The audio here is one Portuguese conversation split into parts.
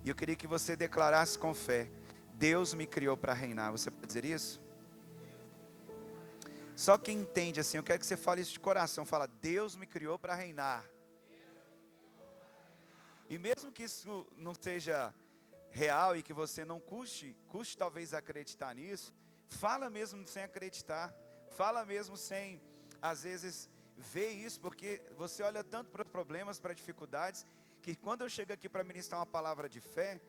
E eu queria que você declarasse com fé: Deus me criou para reinar. Você pode dizer isso? Só quem entende assim, eu quero que você fale isso de coração. Fala: Deus me criou para reinar. E mesmo que isso não seja real e que você não custe talvez acreditar nisso, fala mesmo sem acreditar. Fala mesmo sem, às vezes, ver isso, porque você olha tanto para problemas, para dificuldades, que quando eu chego aqui para ministrar uma palavra de fé,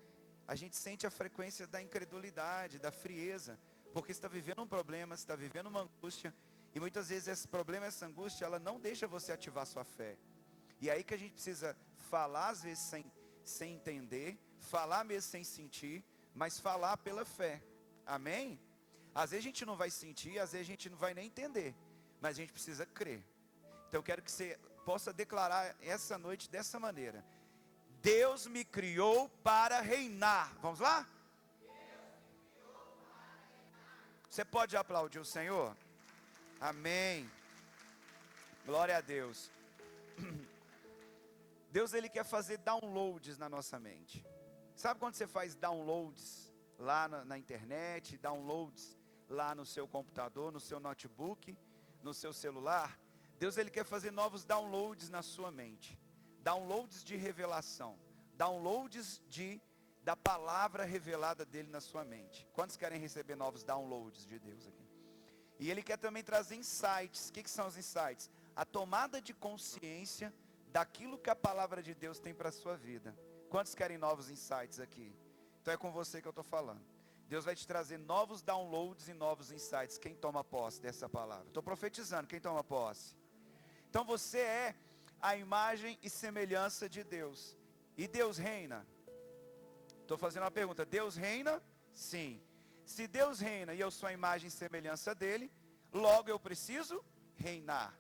a gente sente a frequência da incredulidade, da frieza, porque está vivendo um problema, está vivendo uma angústia, e muitas vezes esse problema, essa angústia, ela não deixa você ativar sua fé. E é aí que a gente precisa falar às vezes sem entender, falar mesmo sem sentir, mas falar pela fé. Amém? Às vezes a gente não vai sentir, às vezes a gente não vai nem entender, mas a gente precisa crer. Então eu quero que você possa declarar essa noite dessa maneira: Deus me criou para reinar. Vamos lá? Você pode aplaudir o Senhor? Amém. Glória a Deus. Deus, Ele quer fazer downloads na nossa mente. Sabe quando você faz downloads lá na internet, downloads lá no seu computador, no seu notebook, no seu celular? Deus, Ele quer fazer novos downloads na sua mente. Downloads de revelação. Downloads da palavra revelada dEle na sua mente. Quantos querem receber novos downloads de Deus aqui? E Ele quer também trazer insights. O que são os insights? A tomada de consciência daquilo que a palavra de Deus tem para a sua vida. Quantos querem novos insights aqui? Então é com você que eu estou falando. Deus vai te trazer novos downloads e novos insights. Quem toma posse dessa palavra? Estou profetizando, quem toma posse? Então você é a imagem e semelhança de Deus. E Deus reina? Estou fazendo uma pergunta: Deus reina? Sim. Se Deus reina e eu sou a imagem e semelhança dele, logo eu preciso reinar.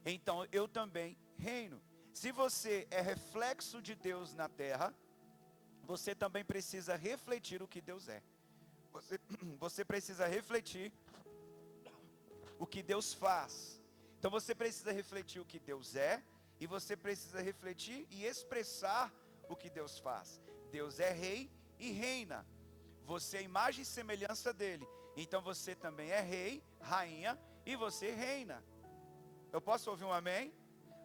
Então eu também reino. Se você é reflexo de Deus na terra, você também precisa refletir o que Deus é. Você precisa refletir o que Deus faz. Então você precisa refletir o que Deus é, e você precisa refletir e expressar o que Deus faz. Deus é rei e reina. Você é imagem e semelhança dele. Então você também é rei, rainha, e você reina. Eu posso ouvir um amém?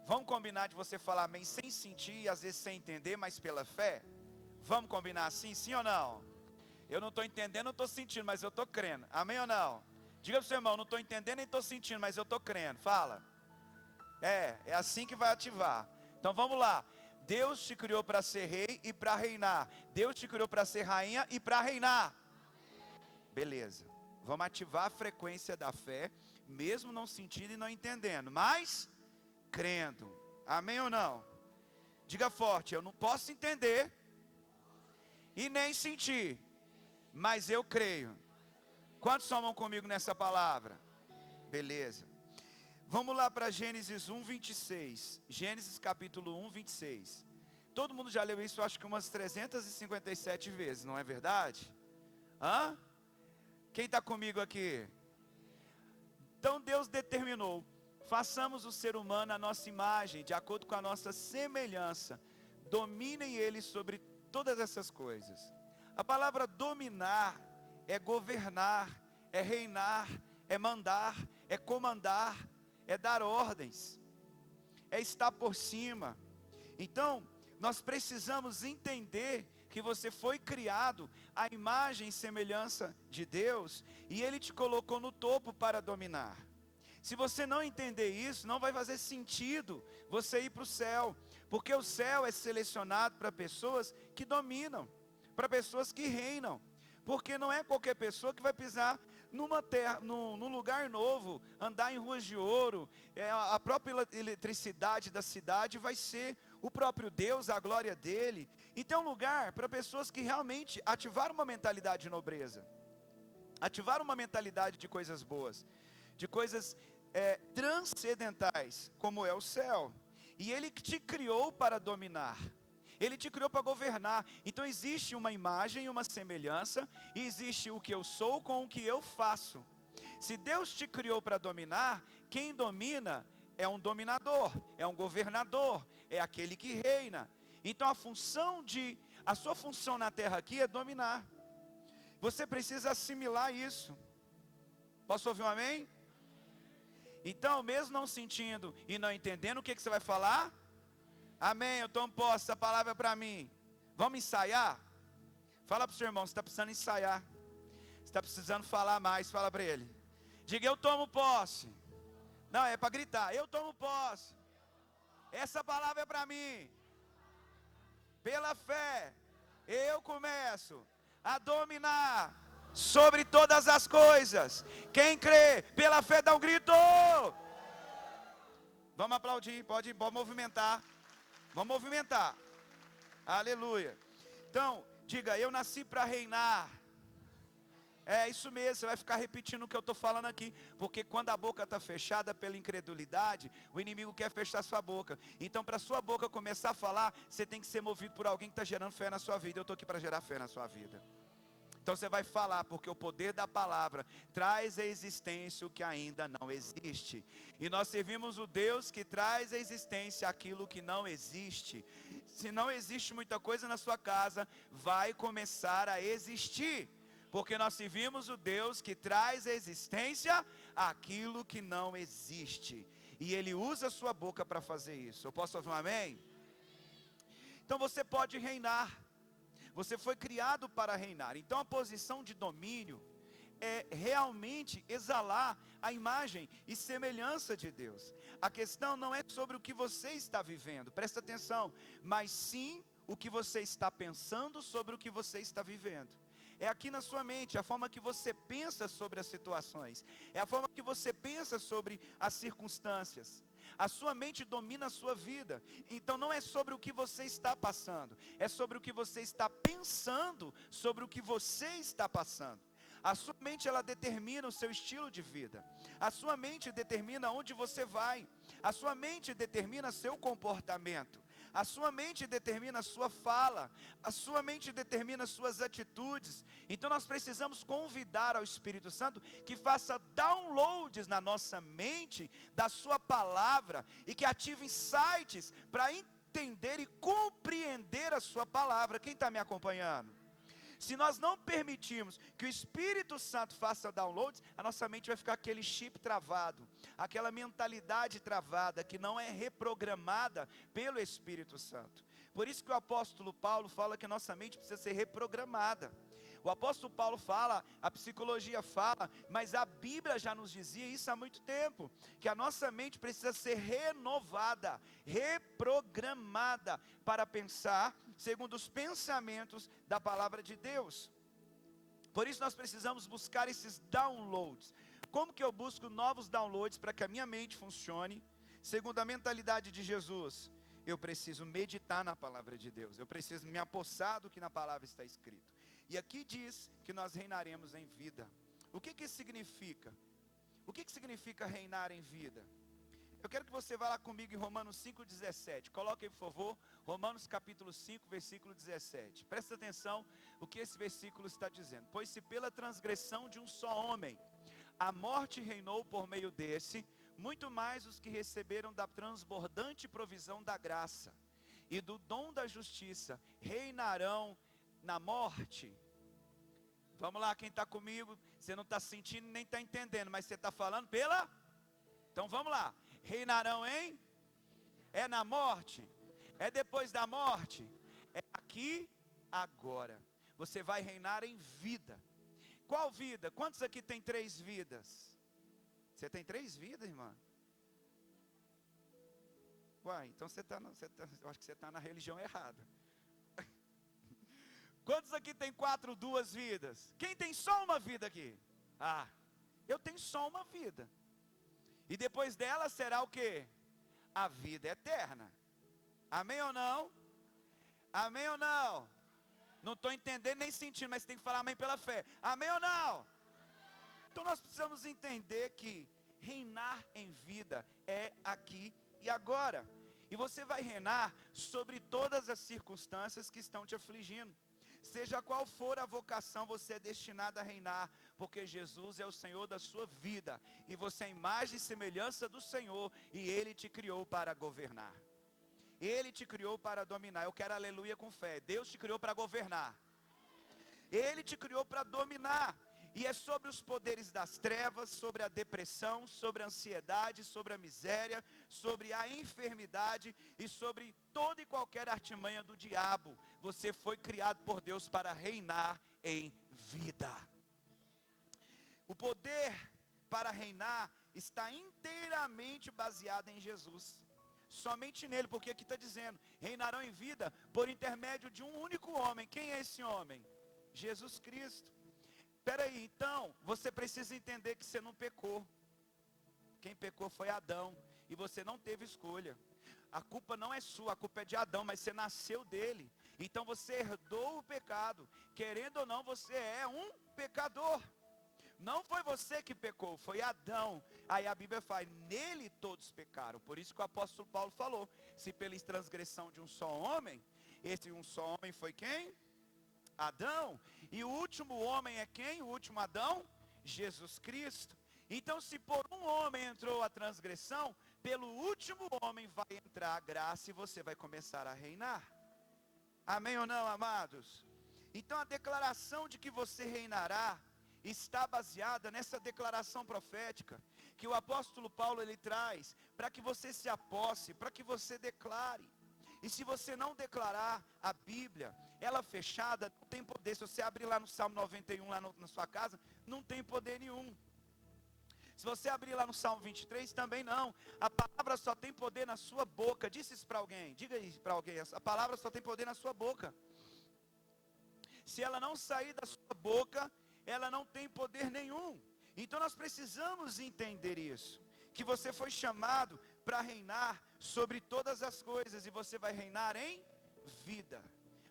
Vamos combinar de você falar amém sem sentir, às vezes sem entender, mas pela fé? Vamos combinar assim, sim ou não? Eu não estou entendendo, não estou sentindo, mas eu estou crendo. Amém ou não? Diga para o seu irmão: não estou entendendo nem estou sentindo, mas eu estou crendo. Fala. É assim que vai ativar. Então vamos lá. Deus te criou para ser rei e para reinar. Deus te criou para ser rainha e para reinar. Beleza. Vamos ativar a frequência da fé, mesmo não sentindo e não entendendo, mas crendo. Amém ou não? Diga forte: eu não posso entender e nem sentir, mas eu creio. Quantos somam comigo nessa palavra? Beleza. Vamos lá para Gênesis 1, 26. Gênesis capítulo 1, 26. Todo mundo já leu isso, acho que umas 357 vezes, não é verdade? Hã? Quem está comigo aqui? Então Deus determinou: façamos o ser humano à nossa imagem, de acordo com a nossa semelhança. Dominem eles sobre todas essas coisas. A palavra dominar é governar, é reinar, é mandar, é comandar, é dar ordens, é estar por cima. Então, nós precisamos entender que você foi criado à imagem e semelhança de Deus, e Ele te colocou no topo para dominar. Se você não entender isso, não vai fazer sentido você ir para o céu, porque o céu é selecionado para pessoas que dominam, para pessoas que reinam, porque não é qualquer pessoa que vai pisar numa terra, num lugar novo, andar em ruas de ouro. A própria eletricidade da cidade vai ser o próprio Deus, a glória dele. Então é um lugar para pessoas que realmente ativaram uma mentalidade de nobreza, ativaram uma mentalidade de coisas boas, de coisas transcendentais, como é o céu. E Ele te criou para dominar, Ele te criou para governar. Então existe uma imagem e uma semelhança, e existe o que eu sou com o que eu faço. Se Deus te criou para dominar, quem domina é um dominador, é um governador, é aquele que reina. Então a sua função na terra aqui é dominar. Você precisa assimilar isso. Posso ouvir um amém? Então, mesmo não sentindo e não entendendo, o que você vai falar? Amém, eu tomo posse, essa palavra é para mim. Vamos ensaiar? Fala para o seu irmão, você está precisando ensaiar. Você está precisando falar mais, fala para ele. Diga, eu tomo posse. Não, é para gritar, eu tomo posse. Essa palavra é para mim. Pela fé, eu começo a dominar sobre todas as coisas. Quem crê, pela fé dá um grito. Vamos aplaudir, pode movimentar. Vamos movimentar. Aleluia. Então, diga, eu nasci para reinar. É isso mesmo, você vai ficar repetindo o que eu estou falando aqui. Porque quando a boca está fechada pela incredulidade, o inimigo quer fechar sua boca. Então, para sua boca começar a falar, você tem que ser movido por alguém que está gerando fé na sua vida. Eu estou aqui para gerar fé na sua vida. Então você vai falar, porque o poder da palavra traz à existência o que ainda não existe. E nós servimos o Deus que traz à existência aquilo que não existe. Se não existe muita coisa na sua casa, vai começar a existir. Porque nós servimos o Deus que traz à existência aquilo que não existe. E Ele usa a sua boca para fazer isso. Eu posso ouvir um amém? Então você pode reinar. Você foi criado para reinar. Então a posição de domínio é realmente exalar a imagem e semelhança de Deus. A questão não é sobre o que você está vivendo, presta atenção, mas sim o que você está pensando sobre o que você está vivendo. É aqui na sua mente, a forma que você pensa sobre as situações, é a forma que você pensa sobre as circunstâncias. A sua mente domina a sua vida. Então não é sobre o que você está passando, é sobre o que você está pensando sobre o que você está passando. A sua mente, ela determina o seu estilo de vida. A sua mente determina onde você vai. A sua mente determina seu comportamento. A sua mente determina a sua fala. A sua mente determina as suas atitudes. Então nós precisamos convidar ao Espírito Santo que faça downloads na nossa mente da sua palavra e que ative insights para entender e compreender a sua palavra. Quem está me acompanhando? Se nós não permitirmos que o Espírito Santo faça downloads, a nossa mente vai ficar aquele chip travado, aquela mentalidade travada, que não é reprogramada pelo Espírito Santo. Por isso que o apóstolo Paulo fala que a nossa mente precisa ser reprogramada. O apóstolo Paulo fala, a psicologia fala, mas a Bíblia já nos dizia isso há muito tempo, que a nossa mente precisa ser renovada, reprogramada, para pensar segundo os pensamentos da palavra de Deus. Por isso nós precisamos buscar esses downloads. Como que eu busco novos downloads para que a minha mente funcione? Segundo a mentalidade de Jesus, eu preciso meditar na palavra de Deus, eu preciso me apossar do que na palavra está escrito. E aqui diz que nós reinaremos em vida. O que isso significa? O que significa reinar em vida? Eu quero que você vá lá comigo em Romanos 5,17. Coloque aí, por favor, Romanos capítulo 5, versículo 17. Presta atenção o que esse versículo está dizendo. Pois se pela transgressão de um só homem a morte reinou por meio desse, muito mais os que receberam da transbordante provisão da graça e do dom da justiça reinarão na morte. Vamos lá, quem está comigo? Você não está sentindo nem está entendendo, mas você está falando pela... Então vamos lá. Reinarão em? É na morte? É depois da morte? É aqui, agora. Você vai reinar em vida. Qual vida? Quantos aqui tem 3 vidas? Você tem 3 vidas, irmã? Uai, então eu acho que você está na religião errada. Quantos aqui tem 4, 2 vidas? Quem tem só uma vida aqui? Ah, eu tenho só uma vida. E depois dela será o quê? A vida eterna. Amém ou não? Amém ou não? Não estou entendendo nem sentindo, mas tem que falar amém pela fé. Amém ou não? Então nós precisamos entender que reinar em vida é aqui e agora. E você vai reinar sobre todas as circunstâncias que estão te afligindo. Seja qual for a vocação, você é destinado a reinar, porque Jesus é o Senhor da sua vida, e você é a imagem e semelhança do Senhor, e Ele te criou para governar. Ele te criou para dominar. Eu quero aleluia com fé. Deus te criou para governar. Ele te criou para dominar. E é sobre os poderes das trevas, sobre a depressão, sobre a ansiedade, sobre a miséria, sobre a enfermidade e sobre toda e qualquer artimanha do diabo. Você foi criado por Deus para reinar em vida. O poder para reinar está inteiramente baseado em Jesus. Somente nele, porque aqui está dizendo, reinarão em vida por intermédio de um único homem. Quem é esse homem? Jesus Cristo. Espera aí, então, você precisa entender que você não pecou. Quem pecou foi Adão, e você não teve escolha. A culpa não é sua, a culpa é de Adão, mas você nasceu dele. Então você herdou o pecado. Querendo ou não, você é um pecador. Não foi você que pecou, foi Adão. Aí a Bíblia fala, nele todos pecaram. Por isso que o apóstolo Paulo falou, se pela transgressão de um só homem, esse um só homem foi quem? Adão. E o último homem é quem? O último Adão? Jesus Cristo. Então se por um homem entrou a transgressão, pelo último homem vai entrar a graça e você vai começar a reinar. Amém ou não, amados? Então a declaração de que você reinará está baseada nessa declaração profética que o apóstolo Paulo ele traz para que você se aposse, para que você declare. E se você não declarar a Bíblia, ela fechada, não tem poder. Se você abrir lá no Salmo 91, lá na sua casa, não tem poder nenhum. Se você abrir lá no Salmo 23, também não. A palavra só tem poder na sua boca. Disse isso para alguém, diga isso para alguém. A palavra só tem poder na sua boca. Se ela não sair da sua boca, ela não tem poder nenhum. Então nós precisamos entender isso. Que você foi chamado para reinar sobre todas as coisas. E você vai reinar em vida.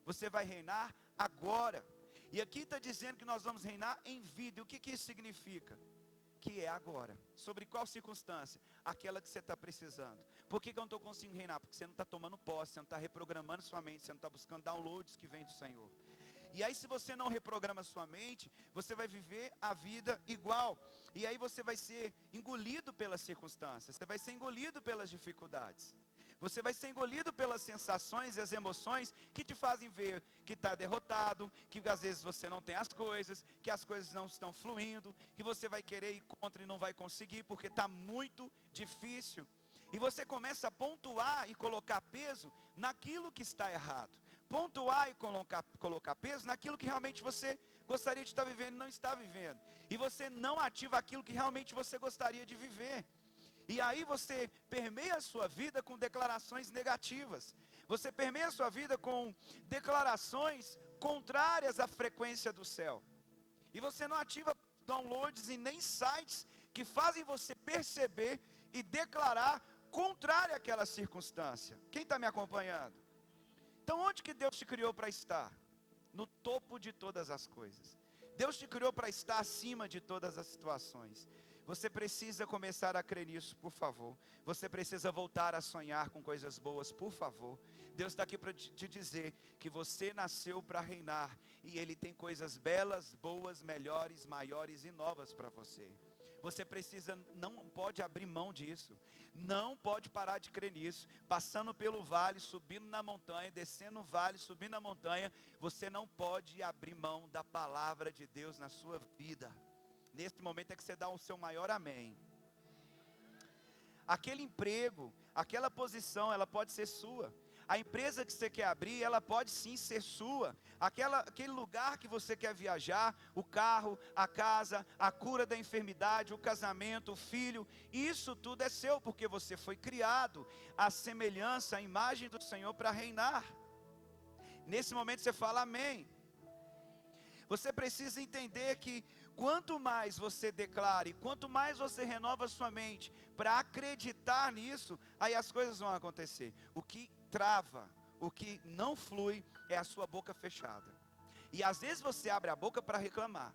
Você vai reinar agora. E aqui está dizendo que nós vamos reinar em vida. E o que isso significa? Que é agora. Sobre qual circunstância? Aquela que você está precisando. Por que eu não estou conseguindo reinar? Porque você não está tomando posse, você não está reprogramando sua mente, você não está buscando downloads que vem do Senhor. E aí se você não reprograma sua mente, você vai viver a vida igual. E aí você vai ser engolido pelas circunstâncias, você vai ser engolido pelas dificuldades. Você vai ser engolido pelas sensações e as emoções que te fazem ver que está derrotado, que às vezes você não tem as coisas, que as coisas não estão fluindo, que você vai querer ir contra e não vai conseguir porque está muito difícil. E você começa a pontuar e colocar peso naquilo que está errado. Pontuar e colocar peso naquilo que realmente você gostaria de estar vivendo e não está vivendo. E você não ativa aquilo que realmente você gostaria de viver. E aí você permeia a sua vida com declarações negativas. Você permeia a sua vida com declarações contrárias à frequência do céu. E você não ativa downloads e nem sites que fazem você perceber e declarar contrário àquela circunstância. Quem está me acompanhando? Então onde que Deus te criou para estar? No topo de todas as coisas. Deus te criou para estar acima de todas as situações. Você precisa começar a crer nisso, por favor. Você precisa voltar a sonhar com coisas boas, por favor. Deus está aqui para te dizer que você nasceu para reinar. E Ele tem coisas belas, boas, melhores, maiores e novas para você. Você precisa, não pode abrir mão disso. Não pode parar de crer nisso. Passando pelo vale, subindo na montanha, descendo o vale, subindo a montanha. Você não pode abrir mão da palavra de Deus na sua vida. Nesse momento é que você dá o seu maior amém. Aquele emprego, aquela posição, ela pode ser sua. A empresa que você quer abrir, ela pode sim ser sua. Aquele lugar que você quer viajar, o carro, a casa, a cura da enfermidade, o casamento, o filho, isso tudo é seu, porque você foi criado à semelhança, à imagem do Senhor para reinar. Nesse momento você fala amém. Você precisa entender que quanto mais você declara e quanto mais você renova a sua mente para acreditar nisso, aí as coisas vão acontecer. O que trava, o que não flui é a sua boca fechada. E às vezes você abre a boca para reclamar.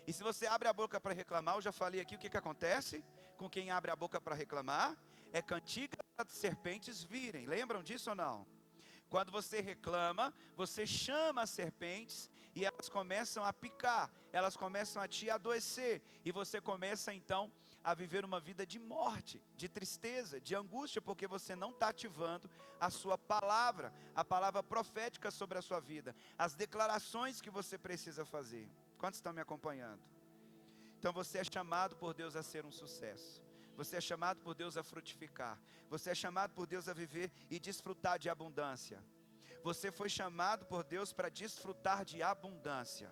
E se você abre a boca para reclamar, eu já falei aqui o que acontece com quem abre a boca para reclamar, é cantiga para serpentes virem. Lembram disso ou não? Quando você reclama, você chama as serpentes e elas começam a picar, elas começam a te adoecer, e você começa então a viver uma vida de morte, de tristeza, de angústia, porque você não está ativando a sua palavra, a palavra profética sobre a sua vida, as declarações que você precisa fazer. Quantos estão me acompanhando? Então você é chamado por Deus a ser um sucesso. Você é chamado por Deus a frutificar. Você é chamado por Deus a viver e desfrutar de abundância. Você foi chamado por Deus para desfrutar de abundância.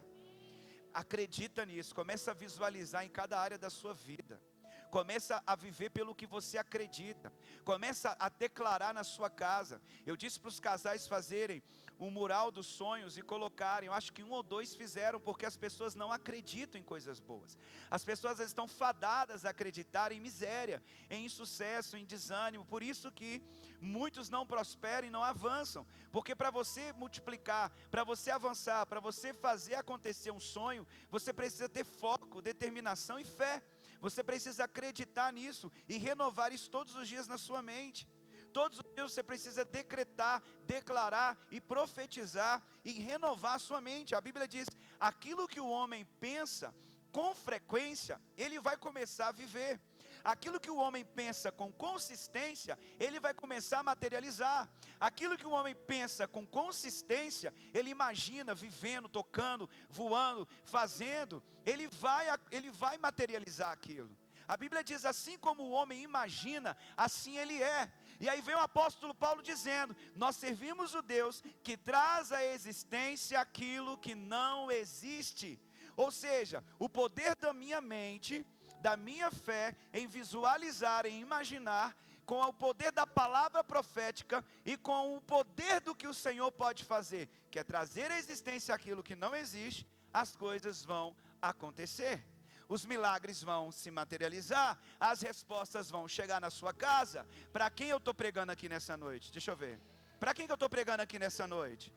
Acredita nisso, começa a visualizar em cada área da sua vida. Começa a viver pelo que você acredita. Começa a declarar na sua casa. Eu disse para os casais fazerem um mural dos sonhos e colocarem. Eu acho que 1 ou 2 fizeram, porque as pessoas não acreditam em coisas boas. As pessoas estão fadadas a acreditar em miséria, em insucesso, em desânimo. Por isso que muitos não prosperam e não avançam. Porque para você multiplicar, para você avançar, para você fazer acontecer um sonho, você precisa ter foco, determinação e fé. Você precisa acreditar nisso e renovar isso todos os dias na sua mente. Todos os dias você precisa decretar, declarar e profetizar e renovar a sua mente. A Bíblia diz, aquilo que o homem pensa, com frequência, ele vai começar a viver. Aquilo que o homem pensa com consistência, ele vai começar a materializar. Aquilo que o homem pensa com consistência, ele imagina vivendo, tocando, voando, fazendo, ele vai materializar aquilo. A Bíblia diz, assim como o homem imagina, assim ele é. E aí vem o apóstolo Paulo dizendo, nós servimos o Deus que traz à existência aquilo que não existe. Ou seja, o poder da minha mente, da minha fé, em visualizar, em imaginar, com o poder da palavra profética e com o poder do que o Senhor pode fazer, que é trazer à existência aquilo que não existe, as coisas vão acontecer. Os milagres vão se materializar, as respostas vão chegar na sua casa. Para quem eu estou pregando aqui nessa noite? Deixa eu ver. Para quem que eu estou pregando aqui nessa noite?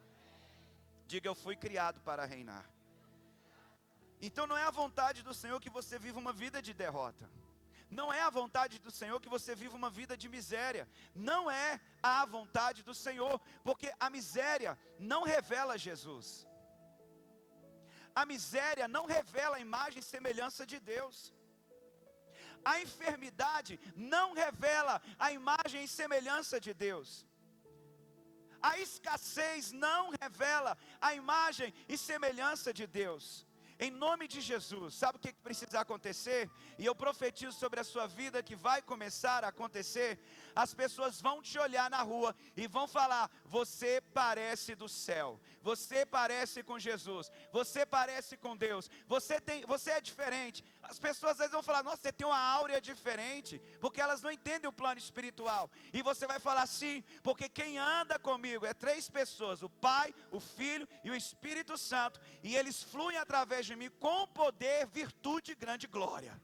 Diga, eu fui criado para reinar. Então não é a vontade do Senhor que você viva uma vida de derrota. Não é a vontade do Senhor que você viva uma vida de miséria. Não é a vontade do Senhor, porque a miséria não revela Jesus. A miséria não revela a imagem e semelhança de Deus. A enfermidade não revela a imagem e semelhança de Deus. A escassez não revela a imagem e semelhança de Deus. Em nome de Jesus, sabe o que precisa acontecer? E eu profetizo sobre a sua vida que vai começar a acontecer. As pessoas vão te olhar na rua e vão falar, você parece do céu, você parece com Jesus, você parece com Deus, você é diferente. As pessoas às vezes vão falar, nossa, você tem uma áurea diferente, porque elas não entendem o plano espiritual. E você vai falar, sim, porque quem anda comigo é 3 pessoas, o Pai, o Filho e o Espírito Santo, e eles fluem através de mim com poder, virtude e grande glória.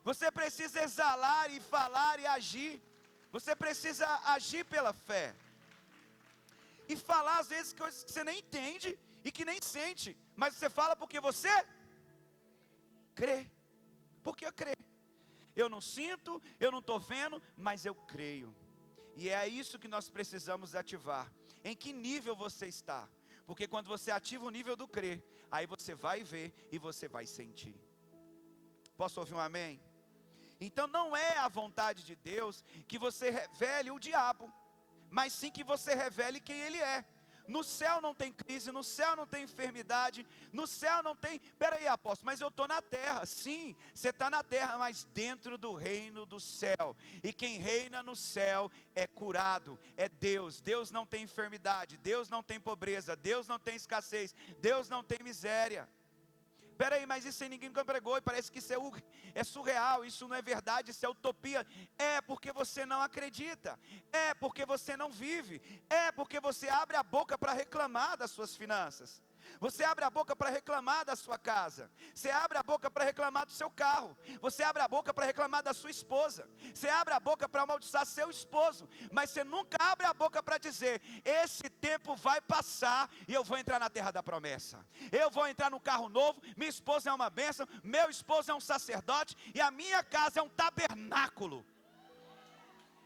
Você precisa exalar e falar e agir. Você precisa agir pela fé. E falar às vezes coisas que você nem entende e que nem sente, mas você fala porque você crê. Porque eu creio. Eu não sinto, eu não estou vendo, mas eu creio. E é isso que nós precisamos ativar. Em que nível você está? Porque quando você ativa o nível do crer, aí você vai ver e você vai sentir. Posso ouvir um amém? Então não é a vontade de Deus que você revele o diabo, mas sim que você revele quem ele é. No céu não tem crise, no céu não tem enfermidade, no céu não tem... Peraí, apóstolo, mas eu estou na terra. Sim, você está na terra, mas dentro do reino do céu. E quem reina no céu é curado, é Deus. Deus não tem enfermidade, Deus não tem pobreza, Deus não tem escassez, Deus não tem miséria. Peraí, mas isso aí ninguém nunca pregou, e parece que isso é surreal, isso não é verdade, isso é utopia. É porque você não acredita, é porque você não vive, é porque você abre a boca para reclamar das suas finanças. Você abre a boca para reclamar da sua casa. Você abre a boca para reclamar do seu carro. Você abre a boca para reclamar da sua esposa. Você abre a boca para amaldiçoar seu esposo. Mas você nunca abre a boca para dizer, esse tempo vai passar e eu vou entrar na terra da promessa. Eu vou entrar no carro novo, minha esposa é uma bênção, meu esposo é um sacerdote e a minha casa é um tabernáculo.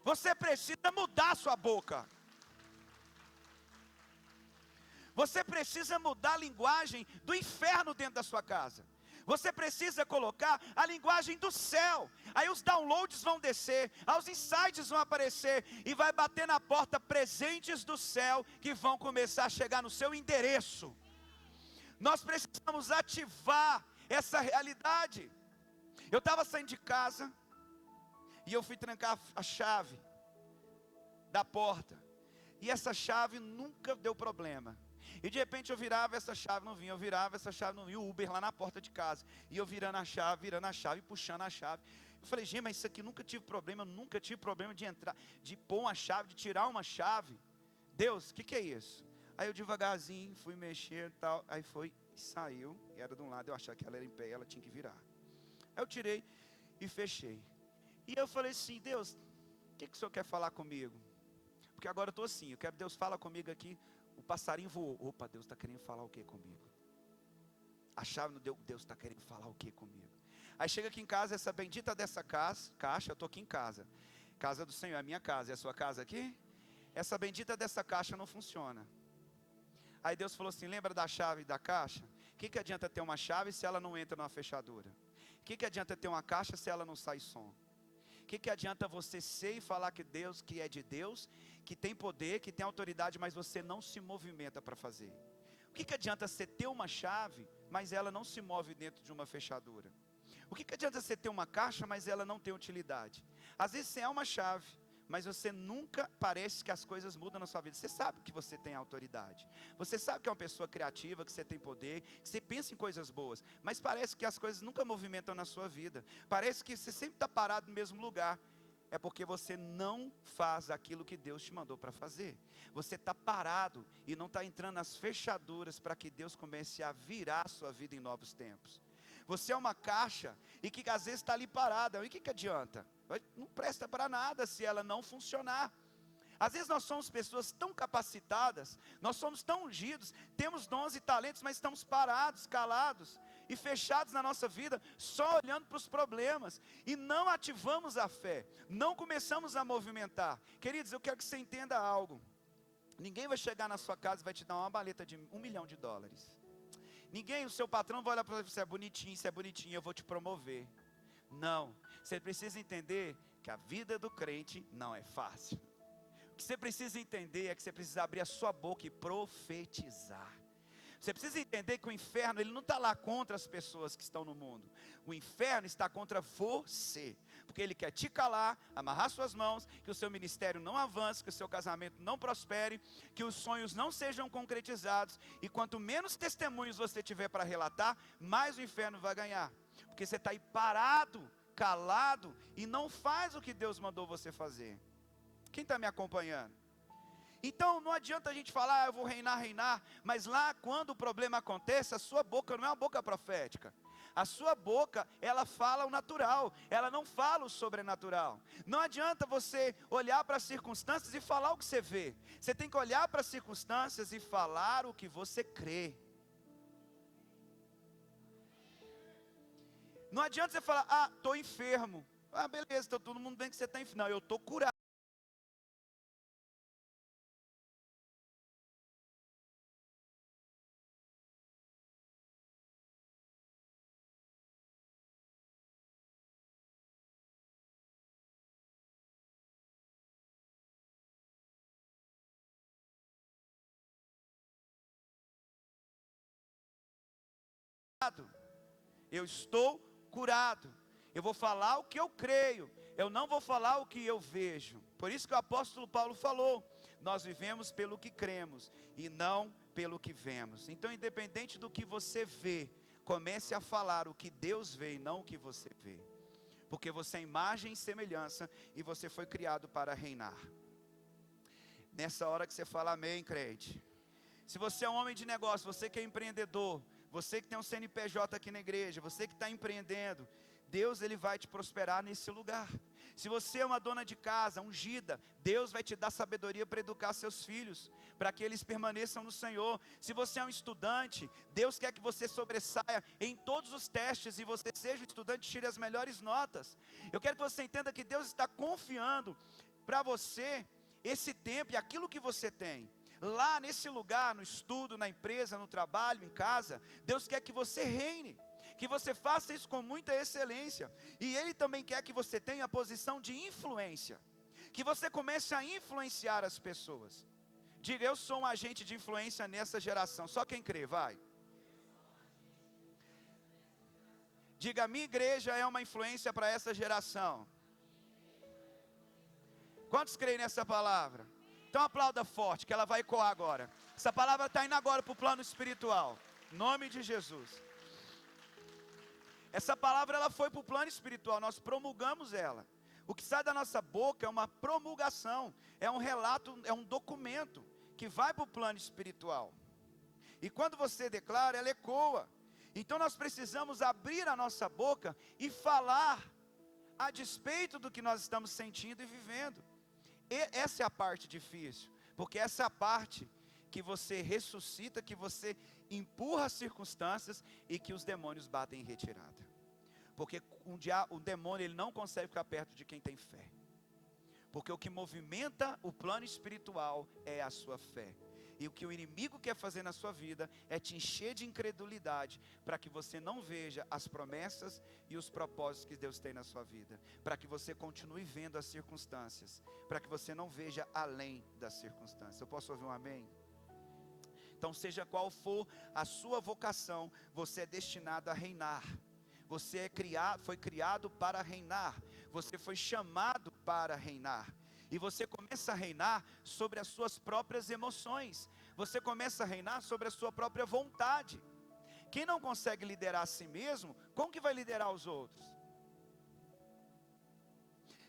Você precisa mudar a sua boca. Você precisa mudar a linguagem do inferno dentro da sua casa. Você precisa colocar a linguagem do céu. Aí os downloads vão descer, aí os insights vão aparecer, e vai bater na porta presentes do céu, que vão começar a chegar no seu endereço. Nós precisamos ativar essa realidade. Eu estava saindo de casa, e eu fui trancar a chave da porta, e essa chave nunca deu problema. E de repente eu virava, essa chave não vinha, eu virava, essa chave não vinha, o Uber lá na porta de casa, e eu virando a chave, puxando a chave. Eu falei, gente, mas isso aqui nunca tive problema, eu nunca tive problema de entrar, de pôr uma chave, de tirar uma chave. Deus, o que é isso? Aí eu devagarzinho fui mexer e tal, aí foi, saiu, e era de um lado, eu achava que ela era em pé, ela tinha que virar. Aí eu tirei e fechei. E eu falei assim, Deus, o que o Senhor quer falar comigo? Porque agora eu estou assim, eu quero que Deus fala comigo aqui. O passarinho voou. Opa, Deus está querendo falar o que comigo? A chave não deu. Deus está querendo falar o que comigo? Aí chega aqui em casa, essa bendita dessa caixa, eu estou aqui em casa. Casa do Senhor, é a minha casa. É a sua casa aqui? Essa bendita dessa caixa não funciona. Aí Deus falou assim, lembra da chave da caixa? O que adianta ter uma chave se ela não entra numa fechadura? O que adianta ter uma caixa se ela não sai som? O que adianta você ser e falar que Deus, que é de Deus, que tem poder, que tem autoridade, mas você não se movimenta para fazer? O que adianta você ter uma chave, mas ela não se move dentro de uma fechadura? O que adianta você ter uma caixa, mas ela não tem utilidade? Às vezes você é uma chave, mas você nunca parece que as coisas mudam na sua vida. Você sabe que você tem autoridade, você sabe que é uma pessoa criativa, que você tem poder, que você pensa em coisas boas, mas parece que as coisas nunca movimentam na sua vida. Parece que você sempre está parado no mesmo lugar. É porque você não faz aquilo que Deus te mandou para fazer. Você está parado e não está entrando nas fechaduras para que Deus comece a virar a sua vida em novos tempos. Você é uma caixa e que às vezes está ali parada. E o que adianta? Não presta para nada se ela não funcionar. Às vezes nós somos pessoas tão capacitadas, nós somos tão ungidos, temos dons e talentos, mas estamos parados, calados e fechados na nossa vida, só olhando para os problemas, e não ativamos a fé, não começamos a movimentar. Queridos, eu quero que você entenda algo. Ninguém vai chegar na sua casa e vai te dar uma maleta de $1 milhão. Ninguém, o seu patrão vai olhar para você, você é bonitinho, eu vou te promover. Não, você precisa entender que a vida do crente não é fácil. O que você precisa entender é que você precisa abrir a sua boca e profetizar. Você precisa entender que o inferno, ele não está lá contra as pessoas que estão no mundo. O inferno está contra você, porque ele quer te calar, amarrar suas mãos, que o seu ministério não avance, que o seu casamento não prospere, que os sonhos não sejam concretizados. E quanto menos testemunhos você tiver para relatar, mais o inferno vai ganhar. Porque você está aí parado, calado, e não faz o que Deus mandou você fazer. Quem está me acompanhando? Então não adianta a gente falar, eu vou reinar, mas lá quando o problema acontece, a sua boca não é uma boca profética. A sua boca, ela fala o natural, ela não fala o sobrenatural. Não adianta você olhar para as circunstâncias e falar o que você vê. Você tem que olhar para as circunstâncias e falar o que você crê. Não adianta você falar, estou enfermo. Beleza, então todo mundo bem que você está enfermo. Não, eu estou curado. Eu estou curado. Eu vou falar o que eu creio. Eu não vou falar o que eu vejo. Por isso que o apóstolo Paulo falou: nós vivemos pelo que cremos e não pelo que vemos. Então, independente do que você vê, comece a falar o que Deus vê e não o que você vê. Porque você é imagem e semelhança e você foi criado para reinar. Nessa hora que você fala amém, crente. Se você é um homem de negócio, você que é empreendedor, você que tem um CNPJ aqui na igreja, você que está empreendendo, Deus, ele vai te prosperar nesse lugar. Se você é uma dona de casa, ungida, Deus vai te dar sabedoria para educar seus filhos, para que eles permaneçam no Senhor. Se você é um estudante, Deus quer que você sobressaia em todos os testes e você seja um estudante e tire as melhores notas. Eu quero que você entenda que Deus está confiando para você esse tempo e aquilo que você tem. Lá nesse lugar, no estudo, na empresa, no trabalho, em casa, Deus quer que você reine, que você faça isso com muita excelência, e Ele também quer que você tenha a posição de influência, que você comece a influenciar as pessoas. Diga: eu sou um agente de influência nessa geração. Só quem crê, vai. Diga: minha igreja é uma influência para essa geração. Quantos creem nessa palavra? Então aplauda forte, que ela vai ecoar agora. Essa palavra está indo agora para o plano espiritual. Em nome de Jesus. Essa palavra ela foi para o plano espiritual, nós promulgamos ela. O que sai da nossa boca é uma promulgação, é um relato, é um documento que vai para o plano espiritual. E quando você declara, ela ecoa. Então nós precisamos abrir a nossa boca e falar a despeito do que nós estamos sentindo e vivendo. E essa é a parte difícil, porque essa é a parte que você ressuscita, que você empurra as circunstâncias e que os demônios batem em retirada. Porque o demônio ele não consegue ficar perto de quem tem fé. Porque o que movimenta o plano espiritual é a sua fé. E o que o inimigo quer fazer na sua vida é te encher de incredulidade, para que você não veja as promessas e os propósitos que Deus tem na sua vida, para que você continue vendo as circunstâncias, para que você não veja além das circunstâncias. Eu posso ouvir um amém? Então, seja qual for a sua vocação, você é destinado a reinar. Você foi criado para reinar. Você foi chamado para reinar. E você começa a reinar sobre as suas próprias emoções. Você começa a reinar sobre a sua própria vontade. Quem não consegue liderar a si mesmo, como que vai liderar os outros?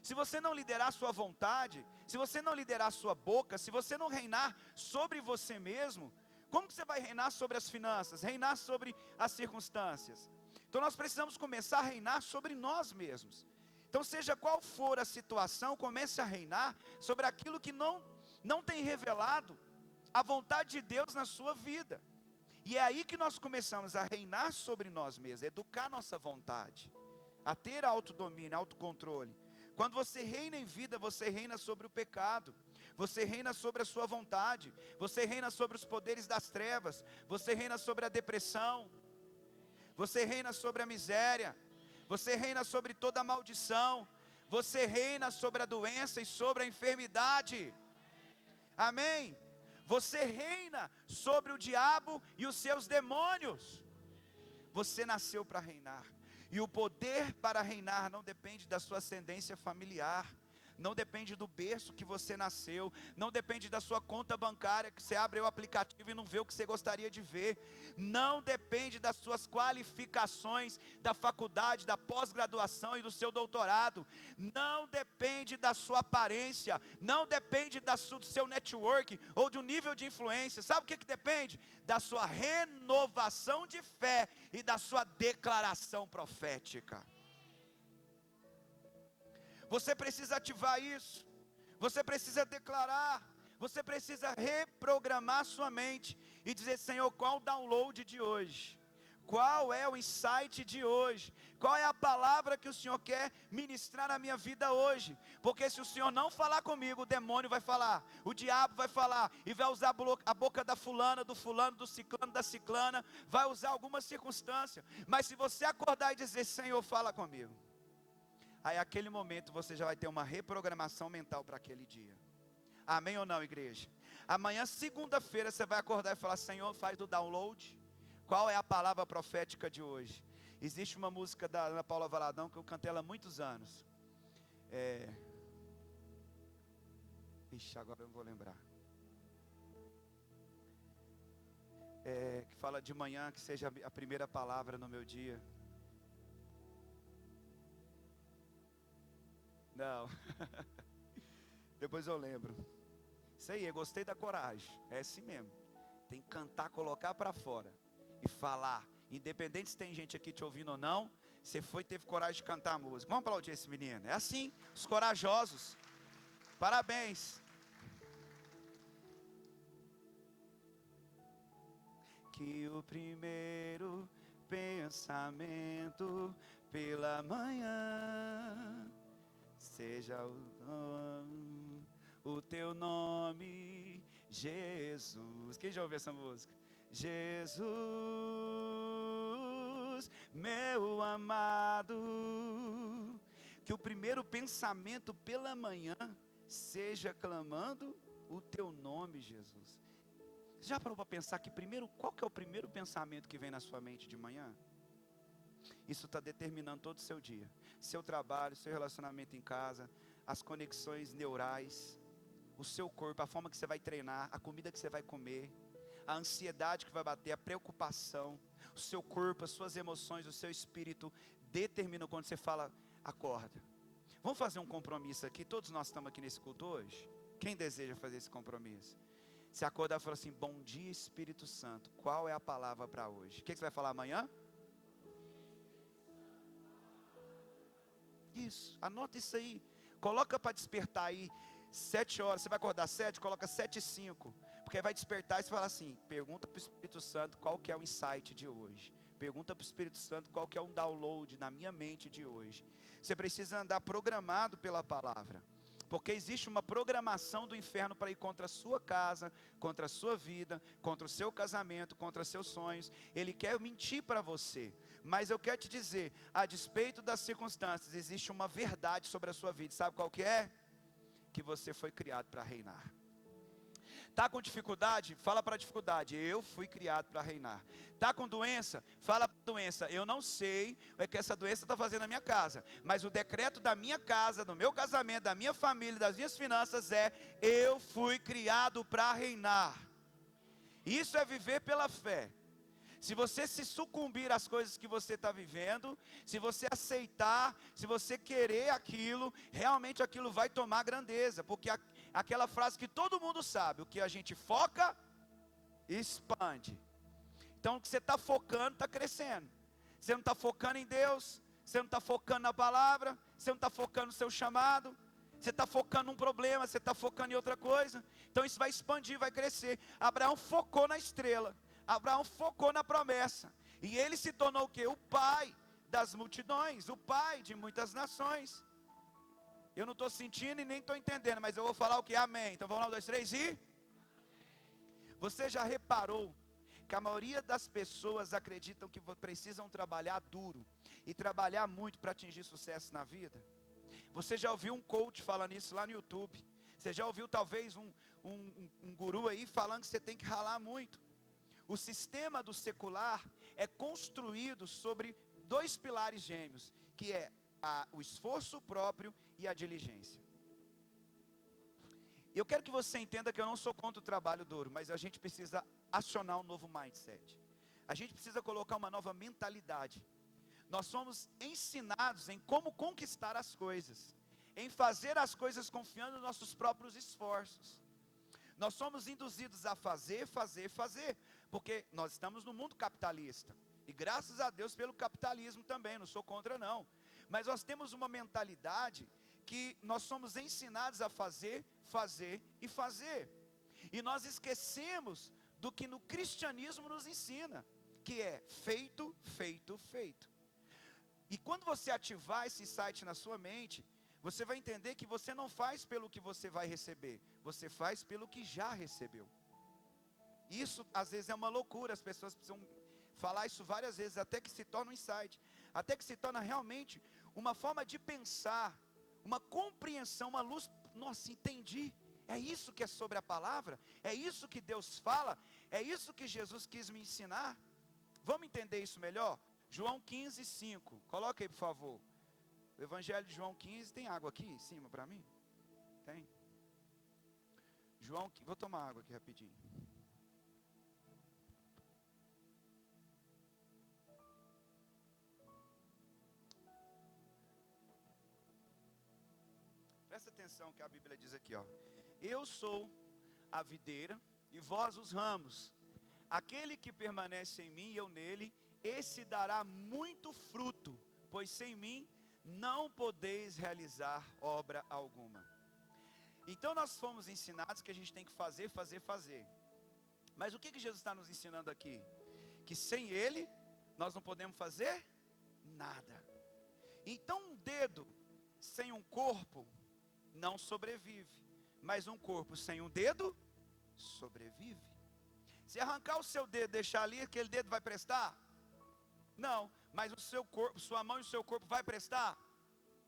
Se você não liderar a sua vontade, se você não liderar a sua boca, se você não reinar sobre você mesmo, como que você vai reinar sobre as finanças, reinar sobre as circunstâncias? Então nós precisamos começar a reinar sobre nós mesmos. Então seja qual for a situação, comece a reinar sobre aquilo que não tem revelado a vontade de Deus na sua vida. E é aí que nós começamos a reinar sobre nós mesmos, a educar nossa vontade, a ter autodomínio, autocontrole. Quando você reina em vida, você reina sobre o pecado, você reina sobre a sua vontade, você reina sobre os poderes das trevas, você reina sobre a depressão, você reina sobre a miséria, você reina sobre toda a maldição, você reina sobre a doença e sobre a enfermidade, amém? Você reina sobre o diabo e os seus demônios. Você nasceu para reinar, e o poder para reinar não depende da sua ascendência familiar, não depende do berço que você nasceu, não depende da sua conta bancária, que você abre o aplicativo e não vê o que você gostaria de ver, não depende das suas qualificações, da faculdade, da pós-graduação e do seu doutorado, não depende da sua aparência, não depende do seu network, ou do nível de influência. Sabe o que depende? Da sua renovação de fé, e da sua declaração profética. Você precisa ativar isso, você precisa declarar, você precisa reprogramar sua mente, e dizer: Senhor, qual o download de hoje? Qual é o insight de hoje? Qual é a palavra que o Senhor quer ministrar na minha vida hoje? Porque se o Senhor não falar comigo, o demônio vai falar, o diabo vai falar, e vai usar a boca da fulana, do fulano, do ciclano, da ciclana, vai usar alguma circunstância. Mas se você acordar e dizer: Senhor, fala comigo, aí naquele momento você já vai ter uma reprogramação mental para aquele dia. Amém ou não, igreja? Amanhã, segunda-feira, você vai acordar e falar: Senhor, faz o download. Qual é a palavra profética de hoje? Existe uma música da Ana Paula Valadão, que eu cantei ela há muitos anos. Ixi, agora eu não vou lembrar. Que fala de manhã, que seja a primeira palavra no meu dia. Não. Depois eu lembro. Isso aí, eu gostei da coragem. É assim mesmo. Tem que cantar, colocar para fora e falar. Independente se tem gente aqui te ouvindo ou não, você teve coragem de cantar a música. Vamos aplaudir esse menino. É assim, os corajosos. Parabéns. Que o primeiro pensamento pela manhã seja o teu nome, Jesus. Quem já ouviu essa música? Jesus, Jesus, meu amado. Que o primeiro pensamento pela manhã seja clamando o teu nome, Jesus. Você já parou para pensar que primeiro, qual que é o primeiro pensamento que vem na sua mente de manhã? Isso está determinando todo o seu dia. Seu trabalho, seu relacionamento em casa, as conexões neurais, o seu corpo, a forma que você vai treinar, a comida que você vai comer, a ansiedade que vai bater, a preocupação, o seu corpo, as suas emoções, o seu espírito, determinam quando você fala, acorda. Vamos fazer um compromisso aqui, todos nós estamos aqui nesse culto hoje. Quem deseja fazer esse compromisso? Se acordar e falar assim, bom dia Espírito Santo, qual é a palavra para hoje? O que você vai falar amanhã? Isso, anota isso aí, coloca para despertar aí, 7 horas, você vai acordar 7, coloca 7:05, porque vai despertar e você fala assim, pergunta para o Espírito Santo qual que é o insight de hoje, pergunta para o Espírito Santo qual que é um download na minha mente de hoje. Você precisa andar programado pela palavra, porque existe uma programação do inferno para ir contra a sua casa, contra a sua vida, contra o seu casamento, contra seus sonhos. Ele quer mentir para você, mas eu quero te dizer, a despeito das circunstâncias, existe uma verdade sobre a sua vida, sabe qual que é? Que você foi criado para reinar. Está com dificuldade? Fala para a dificuldade, eu fui criado para reinar. Está com doença? Fala para a doença, eu não sei o que essa doença está fazendo na minha casa, mas o decreto da minha casa, do meu casamento, da minha família, das minhas finanças é, eu fui criado para reinar. Isso é viver pela fé. Se você se sucumbir às coisas que você está vivendo, se você aceitar, se você querer aquilo, realmente aquilo vai tomar grandeza, porque aquela frase que todo mundo sabe, o que a gente foca, expande. Então o que você está focando, está crescendo. Você não está focando em Deus, você não está focando na palavra, você não está focando no seu chamado, você está focando num problema, você está focando em outra coisa, então isso vai expandir, vai crescer. Abraão focou na estrela, Abraão focou na promessa, e ele se tornou o quê? O pai das multidões, o pai de muitas nações. Eu não estou sentindo e nem estou entendendo, mas eu vou falar o que? Amém. Então vamos lá, 1, 2, 3 e... Você já reparou que a maioria das pessoas acreditam que precisam trabalhar duro e trabalhar muito para atingir sucesso na vida? Você já ouviu um coach falando isso lá no YouTube? Você já ouviu talvez um guru aí falando que você tem que ralar muito? O sistema do secular é construído sobre 2 pilares gêmeos, que é o esforço próprio e a diligência. Eu quero que você entenda que eu não sou contra o trabalho duro, mas a gente precisa acionar um novo mindset. A gente precisa colocar uma nova mentalidade. Nós somos ensinados em como conquistar as coisas, em fazer as coisas confiando nos nossos próprios esforços. Nós somos induzidos a fazer, porque nós estamos no mundo capitalista, e graças a Deus pelo capitalismo também, não sou contra não, mas nós temos uma mentalidade que nós somos ensinados a fazer, e nós esquecemos do que no cristianismo nos ensina, que é feito. E quando você ativar esse insight na sua mente, você vai entender que você não faz pelo que você vai receber, você faz pelo que já recebeu. Isso às vezes é uma loucura, as pessoas precisam falar isso várias vezes, até que se torna um insight, até que se torna realmente uma forma de pensar, uma compreensão, uma luz. Nossa, entendi, é isso que é sobre a palavra, é isso que Deus fala, é isso que Jesus quis me ensinar. Vamos entender isso melhor? João 15:5, coloca aí por favor. O Evangelho de João 15, tem água aqui em cima para mim? Tem? João, vou tomar água aqui rapidinho. Presta atenção que a Bíblia diz aqui, ó. Eu sou a videira e vós os ramos. Aquele que permanece em mim e eu nele, esse dará muito fruto, pois sem mim não podeis realizar obra alguma. Então nós fomos ensinados que a gente tem que fazer. Mas o que Jesus está nos ensinando aqui? Que sem Ele, nós não podemos fazer nada. Então um dedo sem um corpo não sobrevive, mas um corpo sem um dedo, sobrevive. Se arrancar o seu dedo e deixar ali, aquele dedo vai prestar? Não, mas o seu corpo, sua mão e o seu corpo vai prestar?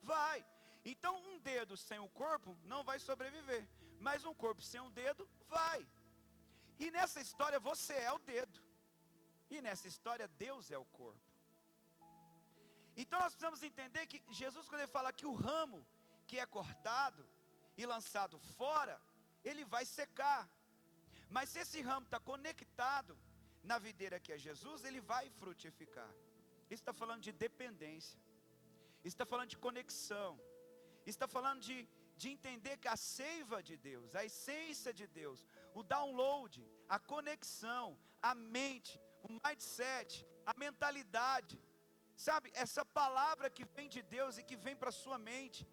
Vai. Então um dedo sem o corpo não vai sobreviver, mas um corpo sem um dedo vai. E nessa história você é o dedo, e nessa história Deus é o corpo. Então nós precisamos entender que Jesus, quando ele fala que o ramo que é cortado e lançado fora, ele vai secar. Mas se esse ramo está conectado na videira que é Jesus, ele vai frutificar. Isso está falando de dependência, isso está falando de conexão, isso está falando de entender que a seiva de Deus, a essência de Deus, o download, a conexão, a mente, o mindset, a mentalidade, sabe, essa palavra que vem de Deus e que vem para a sua mente.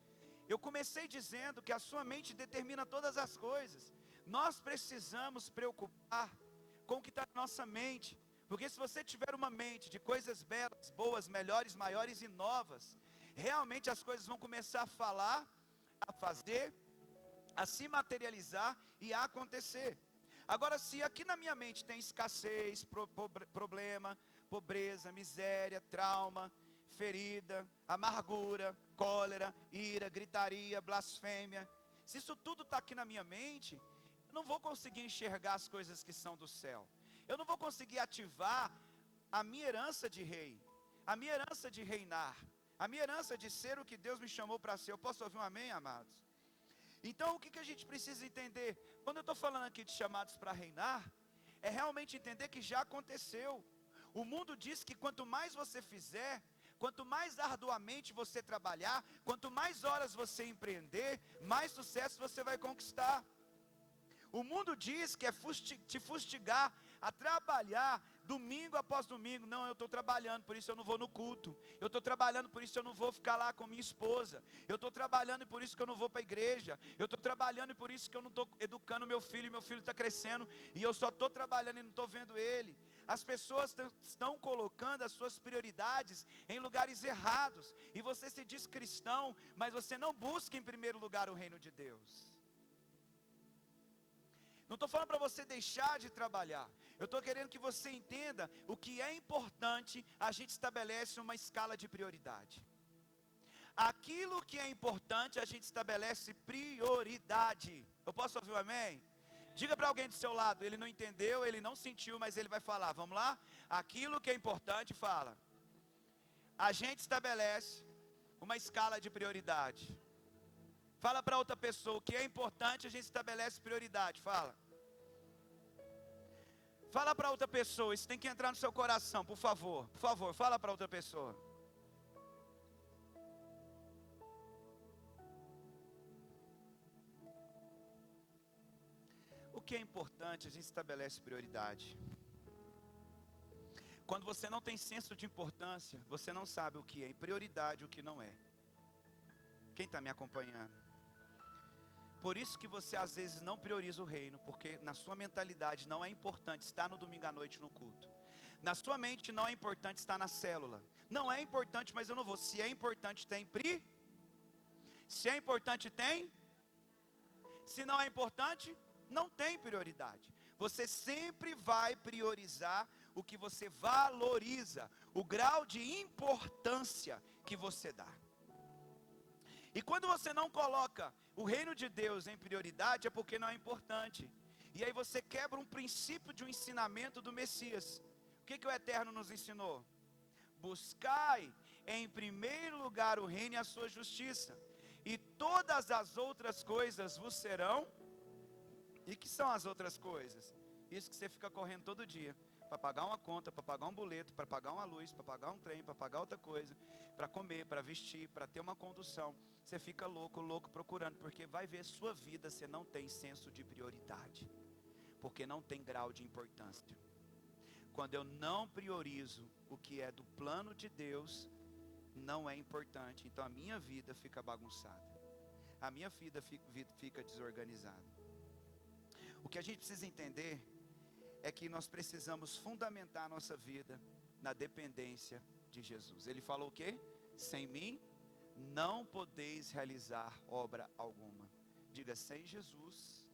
Eu comecei dizendo que a sua mente determina todas as coisas. Nós precisamos preocupar com o que está na nossa mente, porque se você tiver uma mente de coisas belas, boas, melhores, maiores e novas, realmente as coisas vão começar a falar, a fazer, a se materializar e a acontecer. Agora, se aqui na minha mente tem escassez, problema, pobreza, miséria, trauma, ferida, amargura, cólera, ira, gritaria, blasfêmia, se isso tudo está aqui na minha mente, eu não vou conseguir enxergar as coisas que são do céu. Eu não vou conseguir ativar a minha herança de rei, a minha herança de reinar, a minha herança de ser o que Deus me chamou para ser. Eu posso ouvir um amém, amados? Então o que a gente precisa entender? Quando eu estou falando aqui de chamados para reinar, é realmente entender que já aconteceu. O mundo diz que quanto mais você fizer, quanto mais arduamente você trabalhar, quanto mais horas você empreender, mais sucesso você vai conquistar. O mundo diz que é te fustigar a trabalhar domingo após domingo. Não, eu estou trabalhando, por isso eu não vou no culto. Eu estou trabalhando, por isso eu não vou ficar lá com minha esposa. Eu estou trabalhando e por isso que eu não vou para a igreja. Eu estou trabalhando e por isso que eu não estou educando meu filho está crescendo e eu só estou trabalhando e não estou vendo ele. As pessoas estão colocando as suas prioridades em lugares errados. E você se diz cristão, mas você não busca em primeiro lugar o reino de Deus. Não estou falando para você deixar de trabalhar. Eu estou querendo que você entenda o que é importante. A gente estabelece uma escala de prioridade. Aquilo que é importante, a gente estabelece prioridade. Eu posso ouvir um amém? Diga para alguém do seu lado, ele não entendeu, ele não sentiu, mas ele vai falar. Vamos lá? Aquilo que é importante, fala. A gente estabelece uma escala de prioridade. Fala para outra pessoa, o que é importante, a gente estabelece prioridade. Fala. Fala para outra pessoa, isso tem que entrar no seu coração, por favor. Por favor, fala para outra pessoa. O que é importante, a gente estabelece prioridade. Quando você não tem senso de importância, você não sabe o que é prioridade e o que não é. Quem está me acompanhando? Por isso que você às vezes não prioriza o reino, porque na sua mentalidade não é importante estar no domingo à noite no culto. Na sua mente não é importante estar na célula. Não é importante, mas eu não vou. Se é importante, tem Se é importante, tem. Se não é importante, não tem prioridade. Você sempre vai priorizar o que você valoriza, o grau de importância que você dá. E quando você não coloca o reino de Deus em prioridade, é porque não é importante. E aí você quebra um princípio de um ensinamento do Messias. O que o Eterno nos ensinou? Buscai em primeiro lugar o reino e a sua justiça, e todas as outras coisas vos serão. E que são as outras coisas? Isso que você fica correndo todo dia, para pagar uma conta, para pagar um boleto, para pagar uma luz, para pagar um trem, para pagar outra coisa, para comer, para vestir, para ter uma condução. Você fica louco procurando, porque vai ver sua vida, você não tem senso de prioridade, porque não tem grau de importância. Quando eu não priorizo o que é do plano de Deus, não é importante, então a minha vida fica bagunçada, a minha vida fica desorganizada. O que a gente precisa entender é que nós precisamos fundamentar a nossa vida na dependência de Jesus. Ele falou o quê? Sem mim não podeis realizar obra alguma. Diga, sem Jesus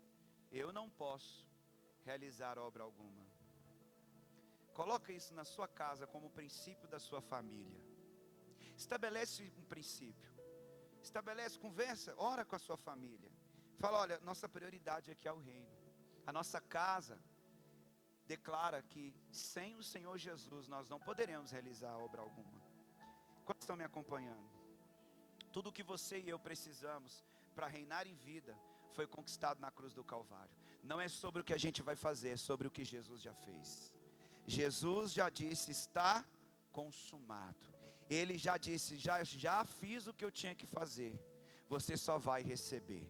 eu não posso realizar obra alguma. Coloca isso na sua casa como princípio da sua família. Estabelece um princípio. Estabelece, conversa, ora com a sua família. Fala, olha, nossa prioridade aqui é o reino. A nossa casa declara que sem o Senhor Jesus nós não poderemos realizar obra alguma. Quantos estão me acompanhando? Tudo que você e eu precisamos para reinar em vida foi conquistado na cruz do Calvário. Não é sobre o que a gente vai fazer, é sobre o que Jesus já fez. Jesus já disse, está consumado. Ele já disse, já fiz o que eu tinha que fazer. Você só vai receber.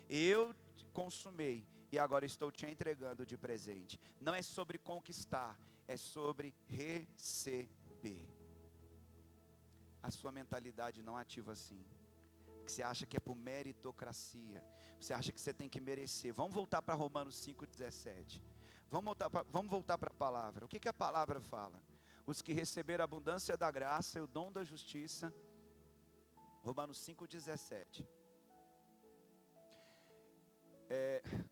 Eu consumei e agora estou te entregando de presente. Não é sobre conquistar, é sobre receber. A sua mentalidade não ativa assim. Você acha que é por meritocracia. Você acha que você tem que merecer. Vamos voltar para Romanos 5,17. Vamos voltar para a palavra. O que a palavra fala? Os que receberam a abundância da graça e o dom da justiça. Romanos 5,17.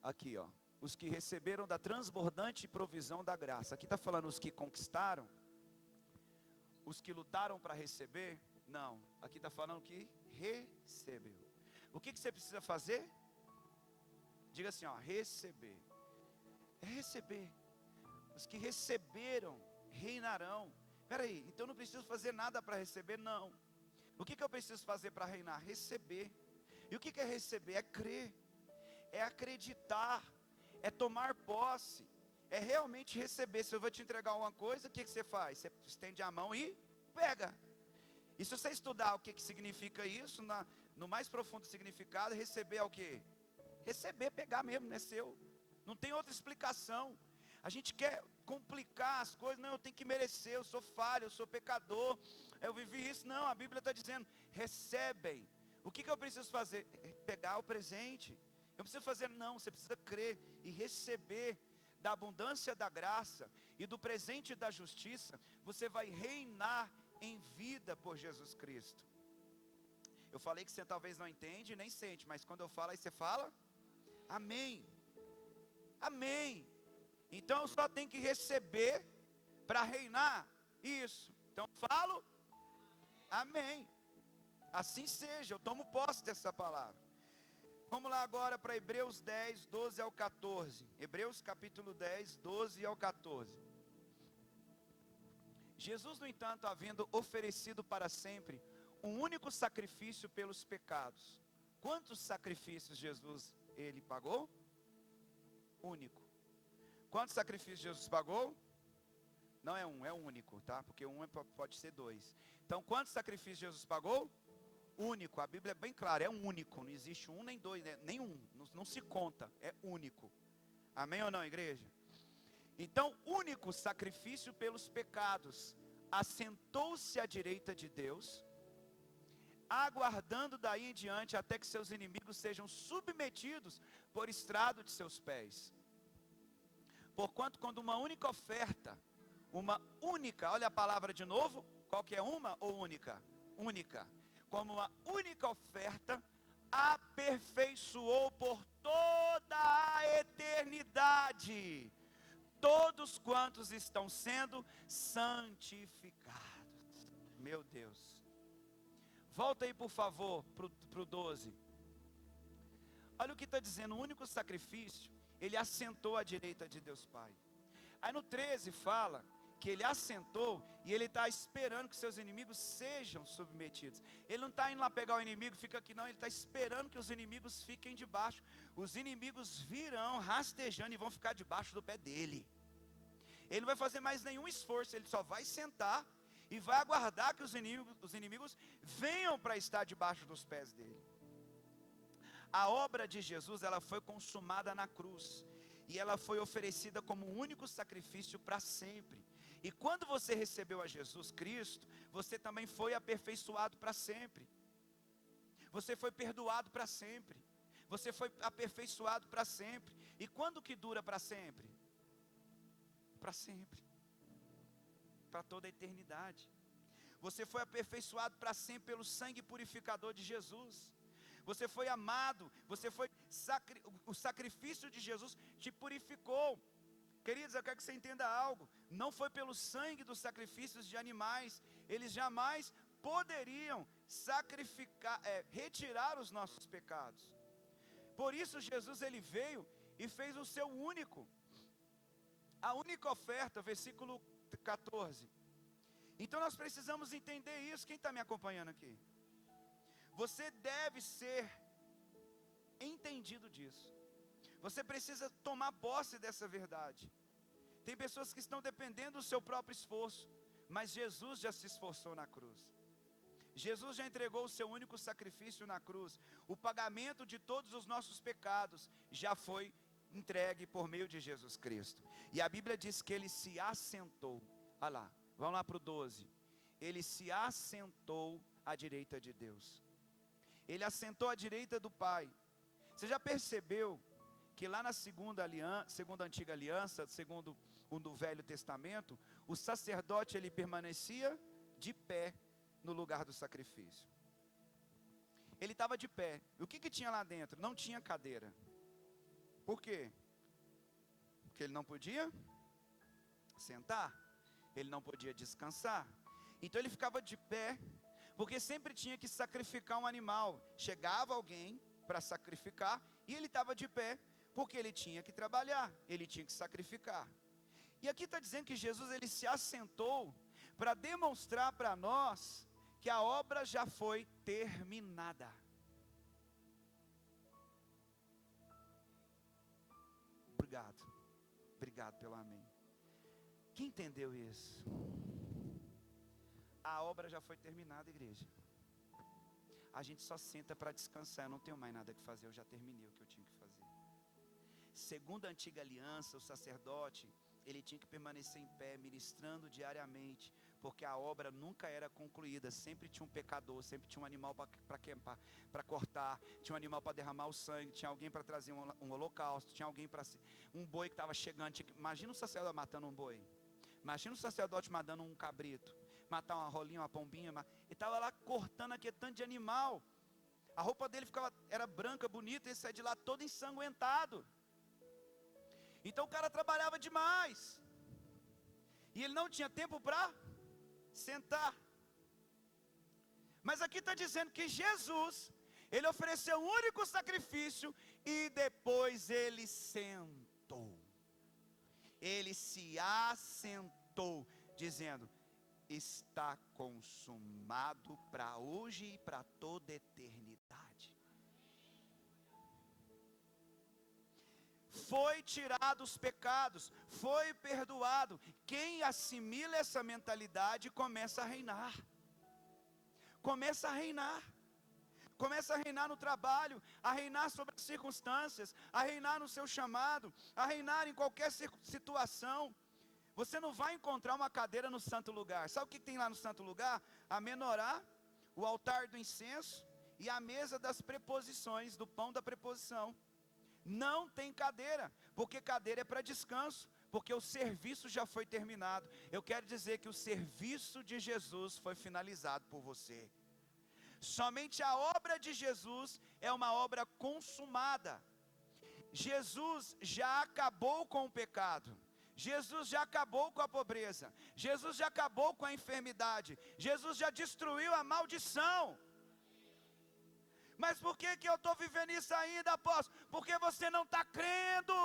Aqui ó. Os que receberam da transbordante provisão da graça. Aqui está falando os que conquistaram. Os que lutaram para receber. Não, aqui está falando que recebeu. O que você precisa fazer? Diga assim, ó, receber. É receber. Os que receberam reinarão. Espera aí, então eu não preciso fazer nada para receber? Não. O que eu preciso fazer para reinar? Receber. E o que é receber? É crer, é acreditar, é tomar posse, é realmente receber. Se eu vou te entregar uma coisa, o que você faz? Você estende a mão e pega. E se você estudar o que significa isso, no mais profundo significado, receber é o que? Receber, pegar mesmo, não é seu. Não tem outra explicação. A gente quer complicar as coisas. Não, eu tenho que merecer, eu sou falho, eu sou pecador, eu vivi isso. Não, a Bíblia está dizendo, recebem. O que eu preciso fazer? Pegar o presente. Eu não preciso fazer não, você precisa crer e receber da abundância da graça e do presente da justiça. Você vai reinar em vida por Jesus Cristo. Eu falei que você talvez não entende nem sente, mas quando eu falo aí você fala, amém, amém. Então eu só tenho que receber para reinar, isso. Então eu falo, amém, assim seja, eu tomo posse dessa palavra. Vamos lá agora para Hebreus 10, 12 ao 14. Hebreus capítulo 10, 12 ao 14. Jesus, no entanto, havendo oferecido para sempre um único sacrifício pelos pecados. Quantos sacrifícios Jesus, ele pagou? Único. Quantos sacrifícios Jesus pagou? Não é um, é único, tá? Porque um pode ser dois. Então, quantos sacrifícios Jesus pagou? Único. A Bíblia é bem clara, é um único. Não existe um nem dois, né? Nenhum. Não se conta, é único. Amém ou não, igreja? Então, único sacrifício pelos pecados, assentou-se à direita de Deus, aguardando daí em diante até que seus inimigos sejam submetidos por estrado de seus pés. Porquanto quando uma única oferta, olha a palavra de novo, qual que é uma ou única? Única. Como uma única oferta, aperfeiçoou por toda a eternidade todos quantos estão sendo santificados. Meu Deus. Volta aí por favor para o 12. Olha o que está dizendo, o único sacrifício, ele assentou à direita de Deus Pai. Aí no 13 fala que ele assentou e ele está esperando que seus inimigos sejam submetidos. Ele não está indo lá pegar o inimigo, fica aqui não, ele está esperando que os inimigos fiquem debaixo. Os inimigos virão rastejando e vão ficar debaixo do pé dele. Ele não vai fazer mais nenhum esforço, ele só vai sentar e vai aguardar que os inimigos venham para estar debaixo dos pés dele. A obra de Jesus, ela foi consumada na cruz, e ela foi oferecida como um único sacrifício para sempre. E quando você recebeu a Jesus Cristo, você também foi aperfeiçoado para sempre. Você foi perdoado para sempre. Você foi aperfeiçoado para sempre. E quando que dura para sempre? Para sempre, para toda a eternidade. Você foi aperfeiçoado para sempre pelo sangue purificador de Jesus. Você foi amado, o sacrifício de Jesus te purificou. Queridos, eu quero que você entenda algo. não foi pelo sangue dos sacrifícios de animais. Eles jamais poderiam sacrificar, retirar os nossos pecados. Por isso Jesus ele veio e fez o seu a única oferta, versículo 14. Então nós precisamos entender isso. Quem está me acompanhando aqui? Você deve ser entendido disso. Você precisa tomar posse dessa verdade. Tem pessoas que estão dependendo do seu próprio esforço, mas Jesus já se esforçou na cruz. Jesus já entregou o seu único sacrifício na cruz. O pagamento de todos os nossos pecados já foi entregue por meio de Jesus Cristo. E a Bíblia diz que ele se assentou. Olha lá, vamos lá para o 12. Ele se assentou à direita de Deus. Ele assentou à direita do Pai. Você já percebeu que lá na segunda antiga aliança, segundo o do Velho Testamento, o sacerdote ele permanecia de pé no lugar do sacrifício. Ele estava de pé. E o que tinha lá dentro? Não tinha cadeira. Por quê? Porque ele não podia sentar, ele não podia descansar. Então ele ficava de pé, porque sempre tinha que sacrificar um animal. Chegava alguém para sacrificar e ele estava de pé, porque ele tinha que trabalhar, ele tinha que sacrificar. E aqui está dizendo que Jesus ele se assentou para demonstrar para nós que a obra já foi terminada. Obrigado pelo amém. Quem entendeu isso? A obra já foi terminada, igreja. A gente só senta para descansar. Eu não tenho mais nada que fazer, eu já terminei o que eu tinha que fazer. Segundo a antiga aliança, o sacerdote ele tinha que permanecer em pé, ministrando diariamente, porque a obra nunca era concluída. Sempre tinha um pecador, sempre tinha um animal para queimar, para cortar, tinha um animal para derramar o sangue, tinha alguém para trazer um holocausto, tinha alguém para um boi que estava chegando. Imagina o sacerdote matando um boi, imagina o sacerdote matando um cabrito, matar uma rolinha, uma pombinha. Ele estava lá cortando aquele tanto de animal. A roupa dele era branca, bonita, ele saía de lá todo ensanguentado. Então o cara trabalhava demais, e ele não tinha tempo para sentar. Mas aqui está dizendo que Jesus, ele ofereceu um único sacrifício, e depois ele sentou. Ele se assentou, dizendo: está consumado para hoje e para toda a eternidade. Foi tirado os pecados, foi perdoado. Quem assimila essa mentalidade começa a reinar. Começa a reinar. Começa a reinar no trabalho, a reinar sobre as circunstâncias, a reinar no seu chamado, a reinar em qualquer situação. Você não vai encontrar uma cadeira no santo lugar. Sabe o que tem lá no santo lugar? A menorá, o altar do incenso e a mesa das preposições, do pão da preposição. Não tem cadeira, porque cadeira é para descanso, porque o serviço já foi terminado. Eu quero dizer que o serviço de Jesus foi finalizado por você. Somente a obra de Jesus é uma obra consumada. Jesus já acabou com o pecado. Jesus já acabou com a pobreza. Jesus já acabou com a enfermidade. Jesus já destruiu a maldição. Mas por que eu estou vivendo isso ainda, apóstolo? Porque você não está crendo.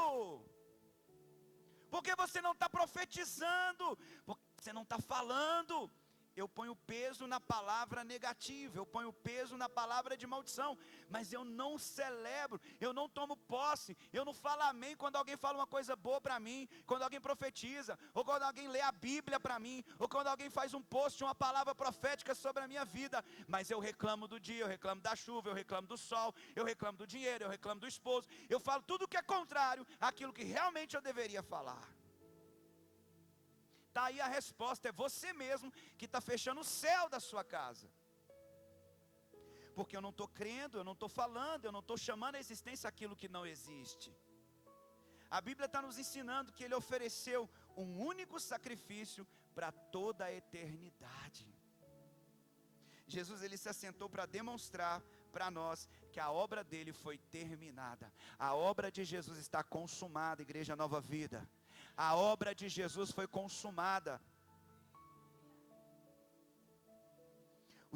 Porque você não está profetizando. Porque você não está falando. Eu ponho peso na palavra negativa, eu ponho peso na palavra de maldição, mas eu não celebro, eu não tomo posse, eu não falo amém quando alguém fala uma coisa boa para mim, quando alguém profetiza, ou quando alguém lê a Bíblia para mim, ou quando alguém faz um post, uma palavra profética sobre a minha vida. Mas eu reclamo do dia, eu reclamo da chuva, eu reclamo do sol, eu reclamo do dinheiro, eu reclamo do esposo, eu falo tudo que é contrário àquilo que realmente eu deveria falar. Está aí a resposta, é você mesmo que está fechando o céu da sua casa. Porque eu não estou crendo, eu não estou falando, eu não estou chamando à existência aquilo que não existe. A Bíblia está nos ensinando que Ele ofereceu um único sacrifício para toda a eternidade. Jesus ele se assentou para demonstrar para nós que a obra dele foi terminada. A obra de Jesus está consumada, Igreja Nova Vida. A obra de Jesus foi consumada.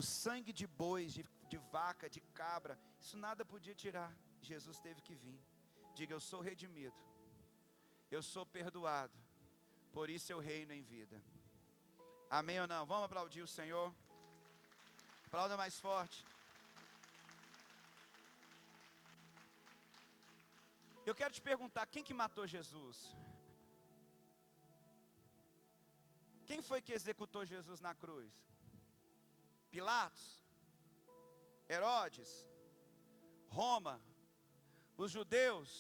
O sangue de bois, de vaca, de cabra, isso nada podia tirar. Jesus teve que vir. Diga: eu sou redimido, eu sou perdoado, por isso eu reino em vida. Amém ou não? Vamos aplaudir o Senhor. Aplauda mais forte. Eu quero te perguntar, quem que matou Jesus? Quem foi que executou Jesus na cruz? Pilatos? Herodes? Roma? Os judeus?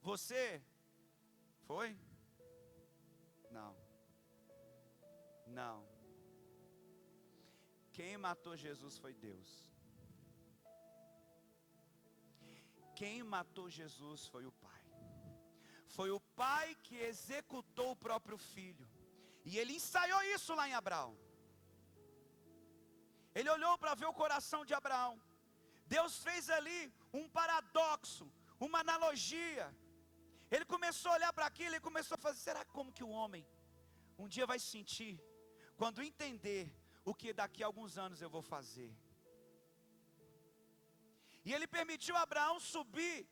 Você? Foi? Não. Não. Quem matou Jesus foi Deus. Quem matou Jesus foi o Pai. Foi o Pai que executou o próprio Filho. E ele ensaiou isso lá em Abraão. Ele olhou para ver o coração de Abraão. Deus fez ali um paradoxo, uma analogia. Ele começou a olhar para aquilo e começou a fazer: será como que o homem um dia vai sentir quando entender o que daqui a alguns anos eu vou fazer? E ele permitiu Abraão subir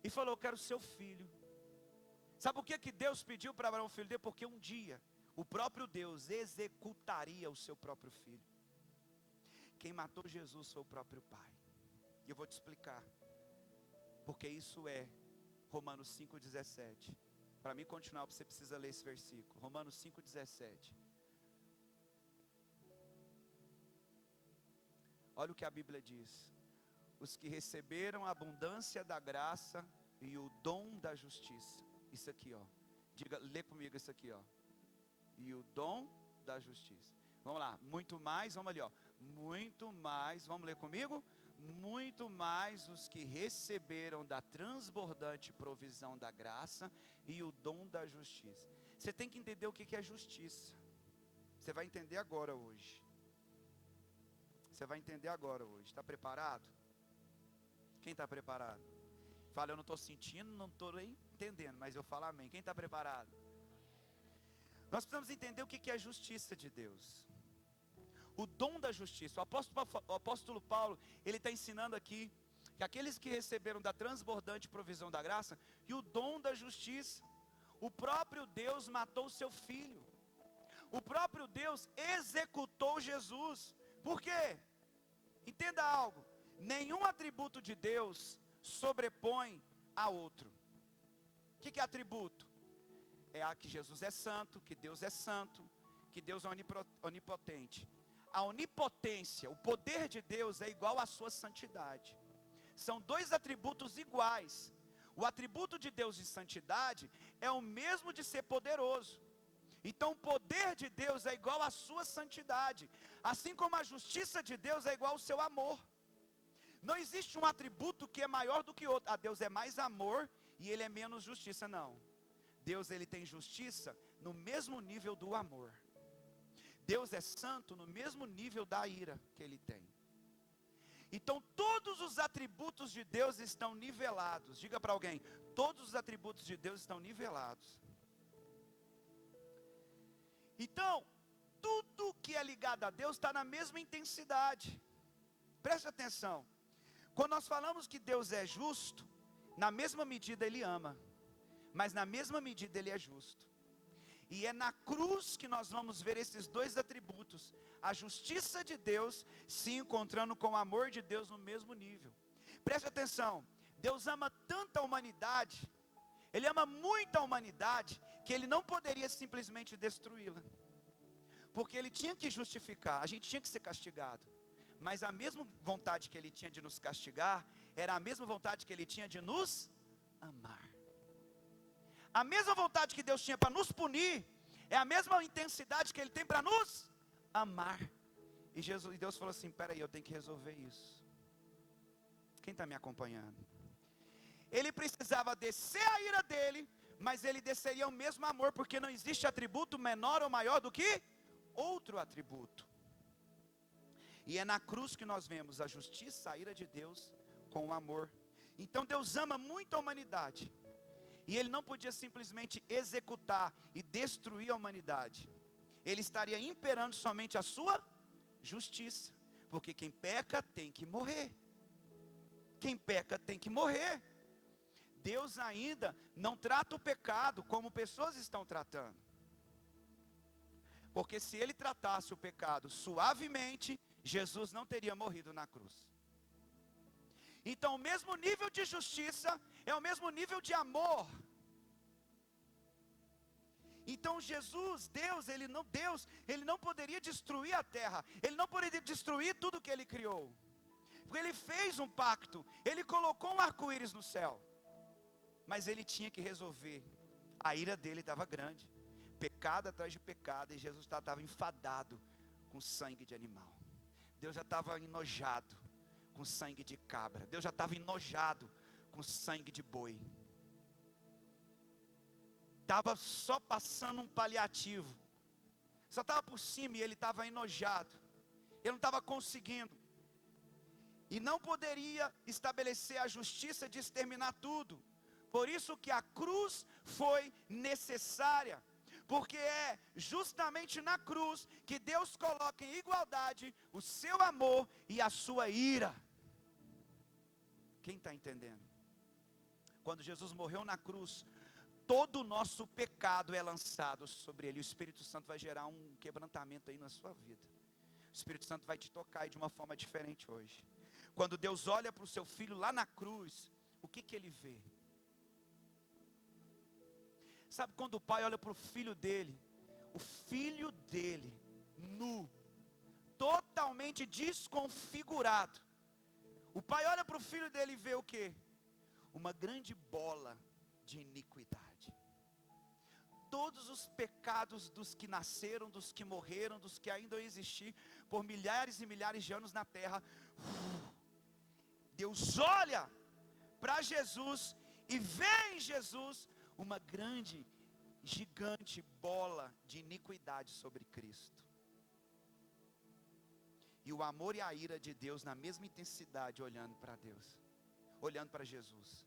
e falou: eu quero seu filho. Sabe por que Deus pediu para Abraão o filho dele? Porque um dia o próprio Deus executaria o seu próprio filho. Quem matou Jesus foi o próprio Pai. E eu vou te explicar, porque isso é Romanos 5,17. Para mim continuar, você precisa ler esse versículo. Romanos 5,17. Olha o que a Bíblia diz: os que receberam a abundância da graça e o dom da justiça. Isso aqui, ó. Diga, lê comigo isso aqui, ó. E o dom da justiça. Vamos lá, muito mais, vamos ali, ó. Muito mais, vamos ler comigo? Muito mais os que receberam da transbordante provisão da graça e o dom da justiça. Você tem que entender o que é justiça. Você vai entender agora hoje. Você vai entender agora hoje. Está preparado? Quem está preparado? Fala: eu não estou sentindo, não estou nem entendendo, mas eu falo amém. Quem está preparado? Nós precisamos entender o que é a justiça de Deus. O dom da justiça. O apóstolo Paulo, ele está ensinando aqui que aqueles que receberam da transbordante provisão da graça e o dom da justiça, o próprio Deus matou o seu filho. O próprio Deus executou Jesus. Por quê? Entenda algo: nenhum atributo de Deus sobrepõe a outro. O que é atributo? É que Jesus é santo, que Deus é santo, que Deus é onipotente. A onipotência, o poder de Deus é igual à sua santidade. São dois atributos iguais. O atributo de Deus de santidade é o mesmo de ser poderoso. Então o poder de Deus é igual à sua santidade. Assim como a justiça de Deus é igual ao seu amor. Não existe um atributo que é maior do que outro. Deus é mais amor e Ele é menos justiça. Não. Deus, Ele tem justiça no mesmo nível do amor. Deus é santo no mesmo nível da ira que Ele tem. Então todos os atributos de Deus estão nivelados. Diga para alguém: todos os atributos de Deus estão nivelados. Então, tudo que é ligado a Deus está na mesma intensidade. Preste atenção. Quando nós falamos que Deus é justo, na mesma medida Ele ama, mas na mesma medida Ele é justo. E é na cruz que nós vamos ver esses dois atributos: a justiça de Deus se encontrando com o amor de Deus no mesmo nível. Preste atenção. Deus ama tanta humanidade, Ele ama muito a humanidade, que Ele não poderia simplesmente destruí-la, porque Ele tinha que justificar, a gente tinha que ser castigado. Mas a mesma vontade que Ele tinha de nos castigar, era a mesma vontade que Ele tinha de nos amar. A mesma vontade que Deus tinha para nos punir, é a mesma intensidade que Ele tem para nos amar. E Deus falou assim: peraí, eu tenho que resolver isso. Quem está me acompanhando? Ele precisava descer a ira dele, mas Ele desceria o mesmo amor, porque não existe atributo menor ou maior do que outro atributo. E é na cruz que nós vemos a justiça, a ira de Deus com o amor. Então Deus ama muito a humanidade. E ele não podia simplesmente executar e destruir a humanidade. Ele estaria imperando somente a sua justiça. Porque quem peca tem que morrer. Quem peca tem que morrer. Deus ainda não trata o pecado como pessoas estão tratando. Porque se ele tratasse o pecado suavemente, Jesus não teria morrido na cruz. Então o mesmo nível de justiça é o mesmo nível de amor. Então Jesus, Deus, ele não poderia destruir a terra. Ele não poderia destruir tudo que ele criou. Porque ele fez um pacto, ele colocou um arco-íris no céu. Mas ele tinha que resolver. A ira dele estava grande. Pecado atrás de pecado. E Jesus estava enfadado com sangue de animal. Deus já estava enojado com sangue de cabra. Deus já estava enojado com sangue de boi. Estava só passando um paliativo. Só estava por cima e ele estava enojado. Ele não estava conseguindo. E não poderia estabelecer a justiça de exterminar tudo. Por isso que a cruz foi necessária. Porque é justamente na cruz que Deus coloca em igualdade o seu amor e a sua ira. Quem está entendendo? Quando Jesus morreu na cruz, todo o nosso pecado é lançado sobre ele. O Espírito Santo vai gerar um quebrantamento aí na sua vida. O Espírito Santo vai te tocar aí de uma forma diferente hoje. Quando Deus olha para o seu filho lá na cruz, o que ele vê? Sabe quando o pai olha para o filho dele nu, totalmente desconfigurado. O pai olha para o filho dele e vê o quê? Uma grande bola de iniquidade. Todos os pecados dos que nasceram, dos que morreram, dos que ainda vão existir por milhares e milhares de anos na terra. Deus olha para Jesus e vê em Jesus uma grande, gigante bola de iniquidade sobre Cristo. E o amor e a ira de Deus na mesma intensidade, olhando para Deus, olhando para Jesus.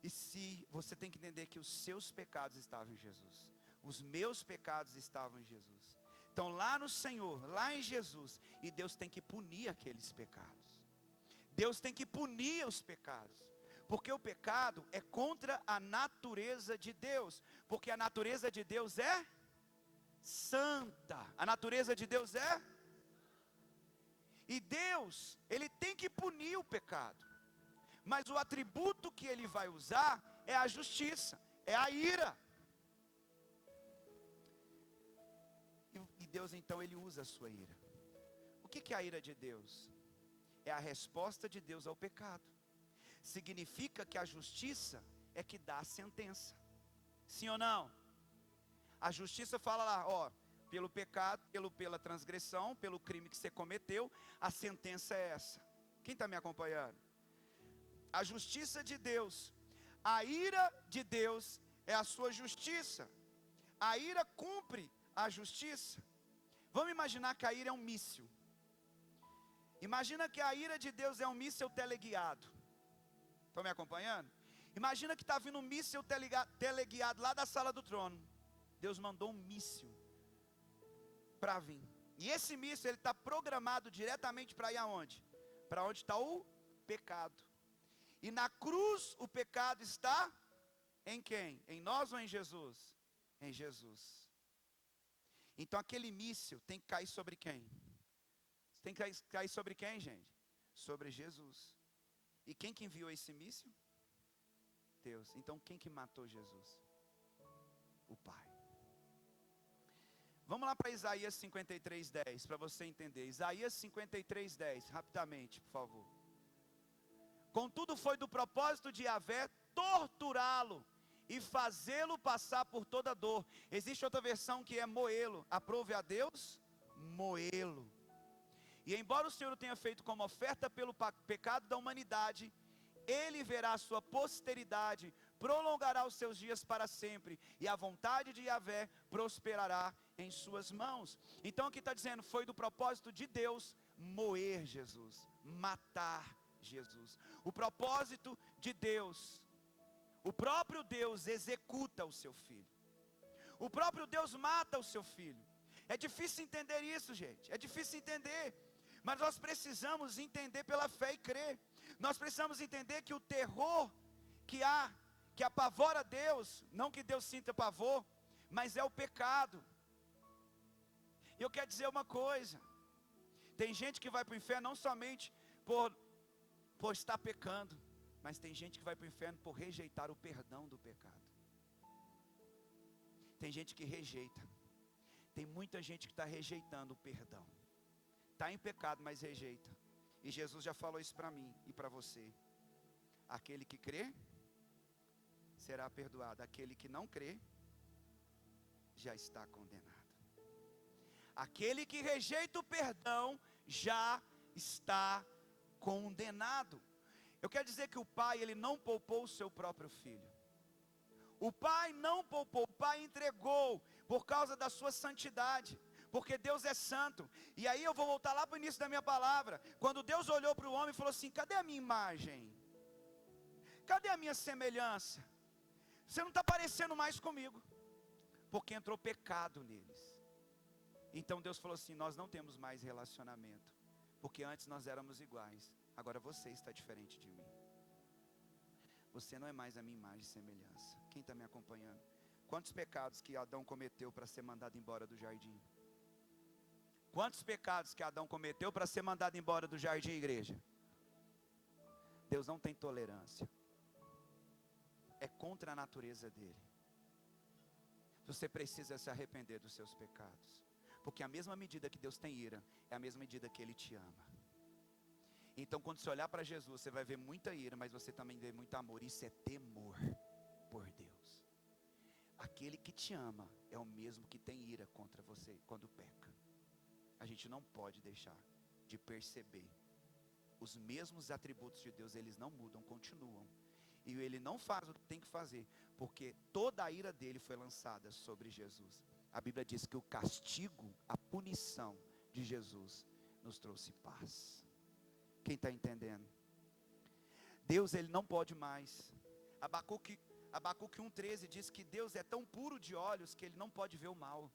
E se você tem que entender que os seus pecados estavam em Jesus, os meus pecados estavam em Jesus. Então lá no Senhor, lá em Jesus, e Deus tem que punir aqueles pecados. Deus tem que punir os pecados. Porque o pecado é contra a natureza de Deus. Porque a natureza de Deus é santa. A natureza de Deus é. E Deus, Ele tem que punir o pecado. Mas o atributo que Ele vai usar é a justiça, é a ira. E Deus então, Ele usa a sua ira. O que é a ira de Deus? É a resposta de Deus ao pecado. Significa que a justiça é que dá a sentença. Sim ou não? A justiça fala lá, ó, pelo pecado, pela transgressão, pelo crime que você cometeu, a sentença é essa. Quem está me acompanhando? A justiça de Deus, a ira de Deus é a sua justiça. A ira cumpre a justiça. Vamos imaginar que a ira é um míssil. Imagina que a ira de Deus é um míssil teleguiado. Estão me acompanhando? Imagina que está vindo um míssil teleguiado lá da sala do trono. Deus mandou um míssil para vir. E esse míssil, ele está programado diretamente para ir aonde? Para onde está o pecado. E na cruz o pecado está em quem? Em nós ou em Jesus? Em Jesus. Então aquele míssil tem que cair sobre quem? Tem que cair sobre quem, gente? Sobre Jesus. E quem que enviou esse míssil? Deus. Então quem que matou Jesus? O Pai. Vamos lá para Isaías 53:10, para você entender. Isaías 53:10, rapidamente, por favor. Contudo foi do propósito de Yahvé torturá-lo e fazê-lo passar por toda dor. Existe outra versão que é moê-lo. Aprove a Deus? Moê-lo. E embora o Senhor o tenha feito como oferta pelo pecado da humanidade, Ele verá a sua posteridade, prolongará os seus dias para sempre, e a vontade de Yahvé prosperará em suas mãos. Então aqui está dizendo, foi do propósito de Deus moer Jesus, matar Jesus. O propósito de Deus, O próprio Deus executa o seu filho. O próprio Deus mata o seu filho. É difícil entender isso, gente. É difícil entender. Mas nós precisamos entender pela fé e crer. Nós precisamos entender que o terror que apavora Deus, não que Deus sinta pavor, mas é o pecado. E eu quero dizer uma coisa. Tem gente que vai para o inferno não somente por estar pecando, mas tem gente que vai para o inferno por rejeitar o perdão do pecado. Tem gente que rejeita. Tem muita gente que está rejeitando o perdão. Está em pecado, mas rejeita. E Jesus já falou isso para mim e para você. Aquele que crê, será perdoado. Aquele que não crê, já está condenado. Aquele que rejeita o perdão, já está condenado. Eu quero dizer que o pai, ele não poupou o seu próprio filho. O pai não poupou, o pai entregou por causa da sua santidade, porque Deus é santo. E aí eu vou voltar lá para o início da minha palavra, quando Deus olhou para o homem e falou assim: cadê a minha imagem? Cadê a minha semelhança? Você não está parecendo mais comigo, porque entrou pecado neles. Então Deus falou assim: nós não temos mais relacionamento, porque antes nós éramos iguais, agora você está diferente de mim. Você não é mais a minha imagem e semelhança. Quem está me acompanhando? Quantos pecados que Adão cometeu para ser mandado embora do jardim? Quantos pecados que Adão cometeu para ser mandado embora do jardim, igreja? Deus não tem tolerância. É contra a natureza dele. Você precisa se arrepender dos seus pecados, porque a mesma medida que Deus tem ira, é a mesma medida que Ele te ama. Então quando você olhar para Jesus, você vai ver muita ira, mas você também vê muito amor. Isso é temor por Deus. Aquele que te ama é o mesmo que tem ira contra você quando peca. A gente não pode deixar de perceber. Os mesmos atributos de Deus, eles não mudam, continuam. E Ele não faz o que tem que fazer, porque toda a ira dele foi lançada sobre Jesus. A Bíblia diz que o castigo, a punição de Jesus nos trouxe paz. Quem está entendendo? Deus, Ele não pode mais. Abacuque 1,13 diz que Deus é tão puro de olhos que Ele não pode ver o mal.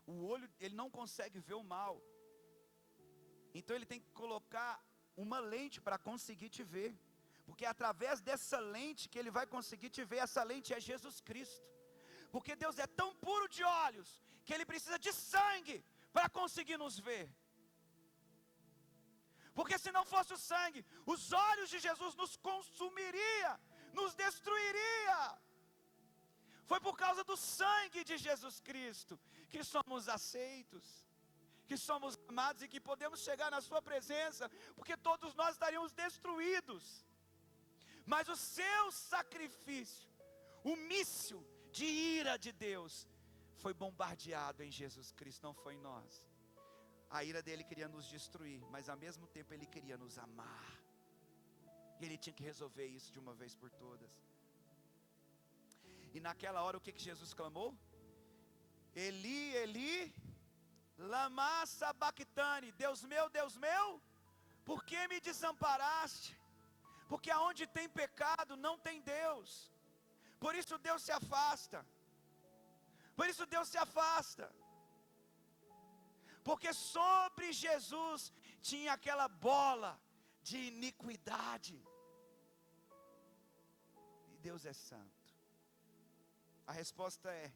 O olho, Ele não consegue ver o mal. Então Ele tem que colocar uma lente para conseguir te ver. Porque é através dessa lente que Ele vai conseguir te ver. Essa lente é Jesus Cristo. Porque Deus é tão puro de olhos que Ele precisa de sangue para conseguir nos ver. Porque se não fosse o sangue, os olhos de Jesus nos consumiria, nos destruiria. Foi por causa do sangue de Jesus Cristo que somos aceitos, que somos amados e que podemos chegar na sua presença, porque todos nós estaríamos destruídos. Mas o seu sacrifício, o míssil de ira de Deus, foi bombardeado em Jesus Cristo, não foi em nós. A ira dele queria nos destruir, mas ao mesmo tempo ele queria nos amar. E ele tinha que resolver isso de uma vez por todas. E naquela hora o que Jesus clamou? Eli, Eli, lama sabachthani. Deus meu, por que me desamparaste? Porque aonde tem pecado não tem Deus. Por isso Deus se afasta. Por isso Deus se afasta. Porque sobre Jesus tinha aquela bola de iniquidade. E Deus é santo. A resposta é: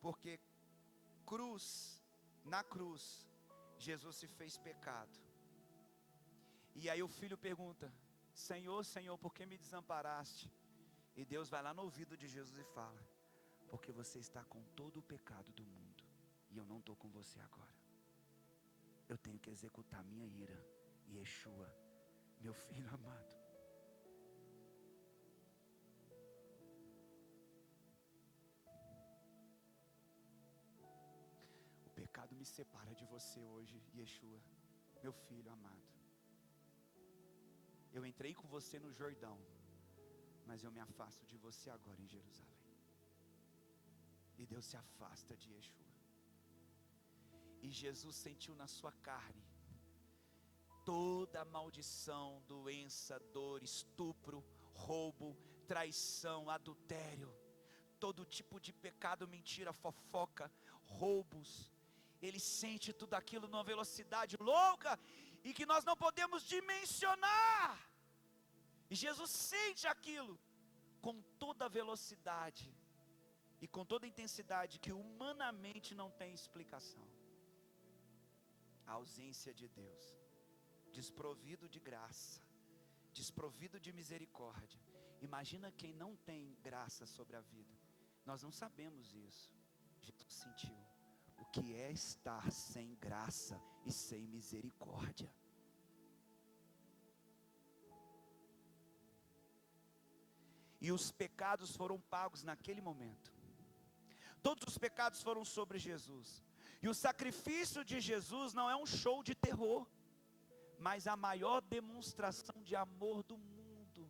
porque na cruz, Jesus se fez pecado. E aí o filho pergunta: Senhor, Senhor, por que me desamparaste? E Deus vai lá no ouvido de Jesus e fala: porque você está com todo o pecado do mundo, e eu não estou com você agora. Eu tenho que executar minha ira. E Yeshua, meu filho amado, o pecado me separa de você hoje, Yeshua, meu filho amado. Eu entrei com você no Jordão, mas eu me afasto de você agora em Jerusalém. E Deus se afasta de Yeshua. E Jesus sentiu na sua carne toda a maldição, doença, dor, estupro, roubo, traição, adultério, todo tipo de pecado, mentira, fofoca, roubos. Ele sente tudo aquilo numa velocidade louca e que nós não podemos dimensionar. E Jesus sente aquilo com toda a velocidade e com toda a intensidade que humanamente não tem explicação. A ausência de Deus, desprovido de graça, desprovido de misericórdia. Imagina quem não tem graça sobre a vida. Nós não sabemos isso. Jesus sentiu o que é estar sem graça e sem misericórdia. E os pecados foram pagos naquele momento. Todos os pecados foram sobre Jesus. E o sacrifício de Jesus não é um show de terror, mas a maior demonstração de amor do mundo.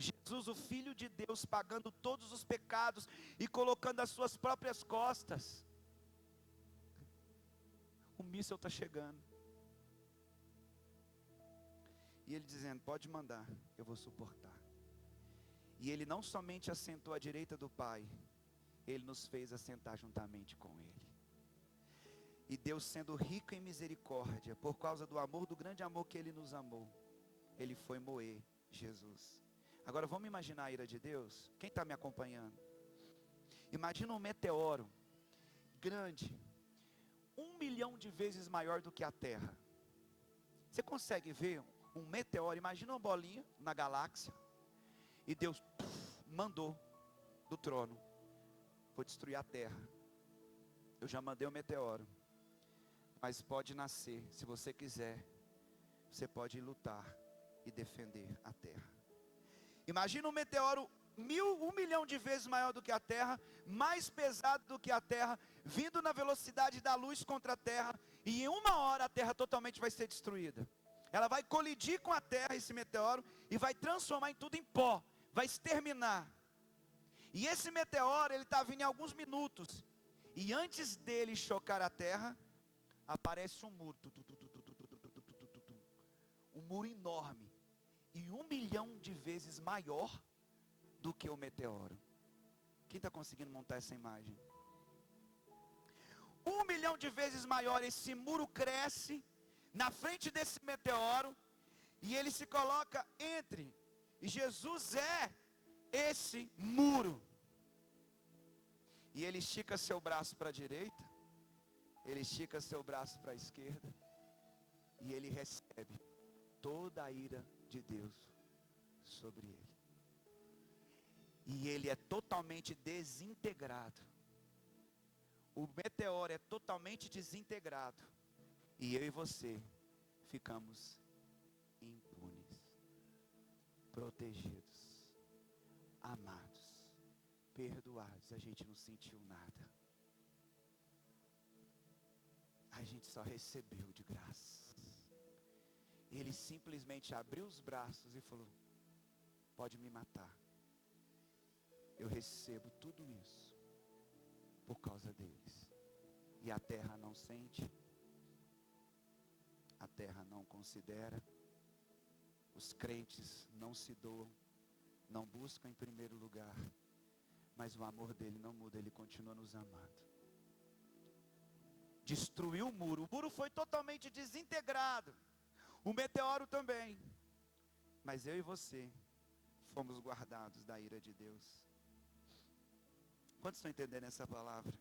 Jesus, o Filho de Deus, pagando todos os pecados e colocando as suas próprias costas. O míssil está chegando. E ele dizendo, pode mandar, eu vou suportar. E ele não somente assentou à direita do Pai, ele nos fez assentar juntamente com ele. E Deus, sendo rico em misericórdia, por causa do amor, do grande amor que ele nos amou, ele foi moer Jesus. Agora vamos imaginar a ira de Deus? Quem está me acompanhando? Imagina um meteoro grande, 1 milhão de vezes maior do que a Terra. Você consegue ver um meteoro? Imagina uma bolinha na galáxia. E Deus mandou do trono, vou destruir a terra. Eu já mandei o meteoro, mas pode nascer, se você quiser, você pode lutar e defender a terra. Imagina um meteoro 1 milhão de vezes maior do que a terra, mais pesado do que a terra, vindo na velocidade da luz contra a terra, e em 1 hora a terra totalmente vai ser destruída. Ela vai colidir com a terra, esse meteoro, e vai transformar em tudo em pó. Vai exterminar. E esse meteoro, ele está vindo em alguns minutos. E antes dele chocar a terra, aparece um muro. Um muro enorme. E 1 milhão de vezes maior do que o meteoro. Quem está conseguindo montar essa imagem? 1 milhão de vezes maior, esse muro cresce na frente desse meteoro. E ele se coloca entre. E Jesus é esse muro. E ele estica seu braço para a direita. Ele estica seu braço para a esquerda. E ele recebe toda a ira de Deus sobre ele. E ele é totalmente desintegrado. O meteoro é totalmente desintegrado. E eu e você ficamos impunes, protegidos, amados, perdoados. A gente não sentiu nada. A gente só recebeu de graça. Ele simplesmente abriu os braços e falou: pode me matar. Eu recebo tudo isso por causa deles. E a terra não sente, a terra não considera, os crentes não se doam, não buscam em primeiro lugar, mas o amor dele não muda, ele continua nos amando. Destruiu o muro foi totalmente desintegrado, o meteoro também, mas eu e você fomos guardados da ira de Deus. Quantos estão entendendo essa palavra?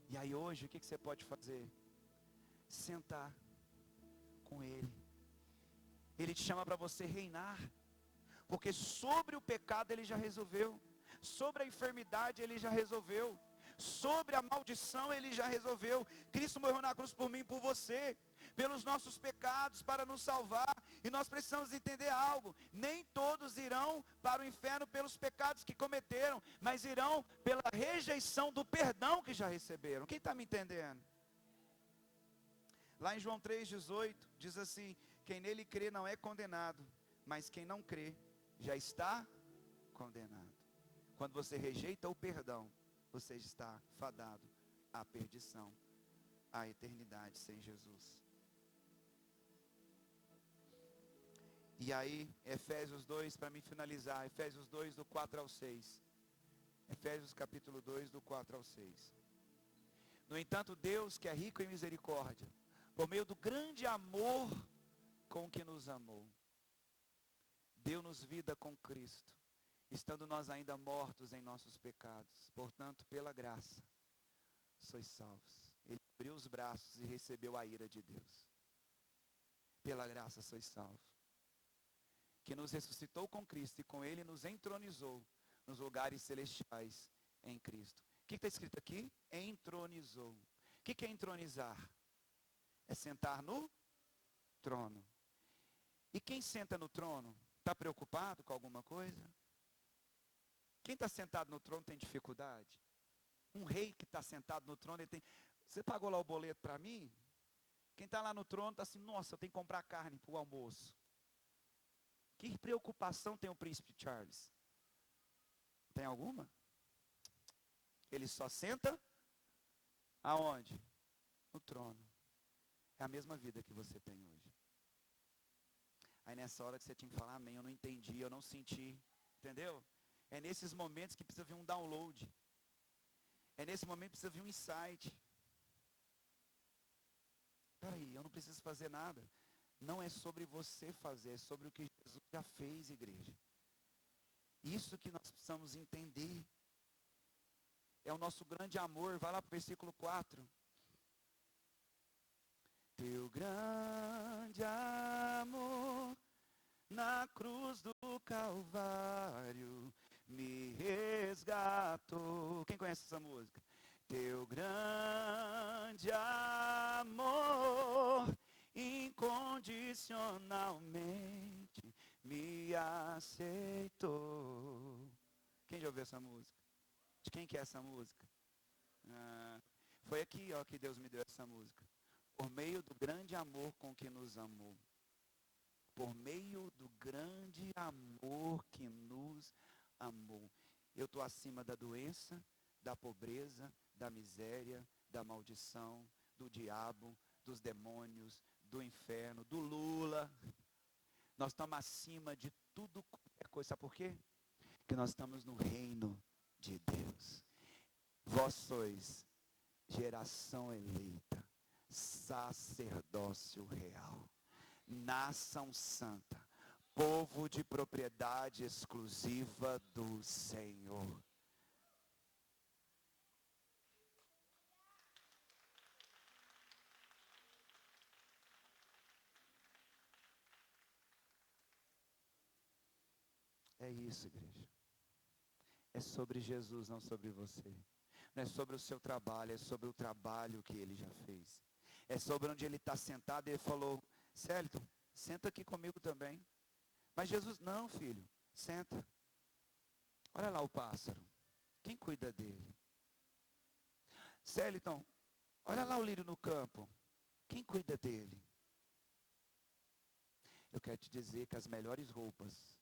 E aí hoje, o que você pode fazer? Sentar com Ele. Ele te chama para você reinar. Porque sobre o pecado Ele já resolveu. Sobre a enfermidade Ele já resolveu. Sobre a maldição Ele já resolveu. Cristo morreu na cruz por mim e por você. Pelos nossos pecados, para nos salvar. E nós precisamos entender algo: nem todos irão para o inferno pelos pecados que cometeram, mas irão pela rejeição do perdão que já receberam. Quem está me entendendo? Lá em João 3,18 diz assim: quem nele crê não é condenado, mas quem não crê já está condenado. Quando você rejeita o perdão, você está fadado à perdição, à eternidade sem Jesus. E aí, Efésios 2, para mim finalizar, Efésios 2, do 4 ao 6. Efésios capítulo 2, do 4 ao 6. No entanto, Deus, que é rico em misericórdia, por meio do grande amor com que nos amou, deu-nos vida com Cristo, estando nós ainda mortos em nossos pecados. Portanto, pela graça, sois salvos. Ele abriu os braços e recebeu a ira de Deus. Pela graça sois salvos. Que nos ressuscitou com Cristo e com Ele nos entronizou nos lugares celestiais em Cristo. O que está escrito aqui? Entronizou. O que é entronizar? É sentar no trono. E quem senta no trono, está preocupado com alguma coisa? Quem está sentado no trono tem dificuldade? Um rei que está sentado no trono, ele tem... Você pagou lá o boleto para mim? Quem está lá no trono está assim, nossa, eu tenho que comprar carne para o almoço. Que preocupação tem o príncipe Charles? Tem alguma? Ele só senta aonde? No trono. É a mesma vida que você tem hoje. Aí nessa hora que você tinha que falar, amém, eu não entendi, eu não senti. Entendeu? É nesses momentos que precisa vir um download. É nesse momento que precisa vir um insight. Peraí, eu não preciso fazer nada. Não é sobre você fazer, é sobre o que Jesus já fez, igreja. Isso que nós precisamos entender. É o nosso grande amor. Vai lá para o versículo 4. Teu grande amor na cruz do Calvário me resgatou. Quem conhece essa música? Teu grande amor incondicionalmente me aceitou. Quem já ouviu essa música? De quem que é essa música? Foi aqui, ó, que Deus me deu essa música. Por meio do grande amor com que nos amou. Por meio do grande amor que nos amou. Eu estou acima da doença, da pobreza, da miséria, da maldição, do diabo, dos demônios, do inferno, do Lula. Nós estamos acima de tudo qualquer coisa. Sabe por quê? Porque nós estamos no reino de Deus. Vós sois geração eleita, sacerdócio real, nação santa, povo de propriedade exclusiva do Senhor. É isso, igreja. É sobre Jesus, não sobre você. Não é sobre o seu trabalho, é sobre o trabalho que ele já fez. É sobre onde ele está sentado e ele falou, Célito, senta aqui comigo também. Mas Jesus, não, filho, senta. Olha lá o pássaro. Quem cuida dele? Célito, olha lá o lírio no campo. Quem cuida dele? Eu quero te dizer que as melhores roupas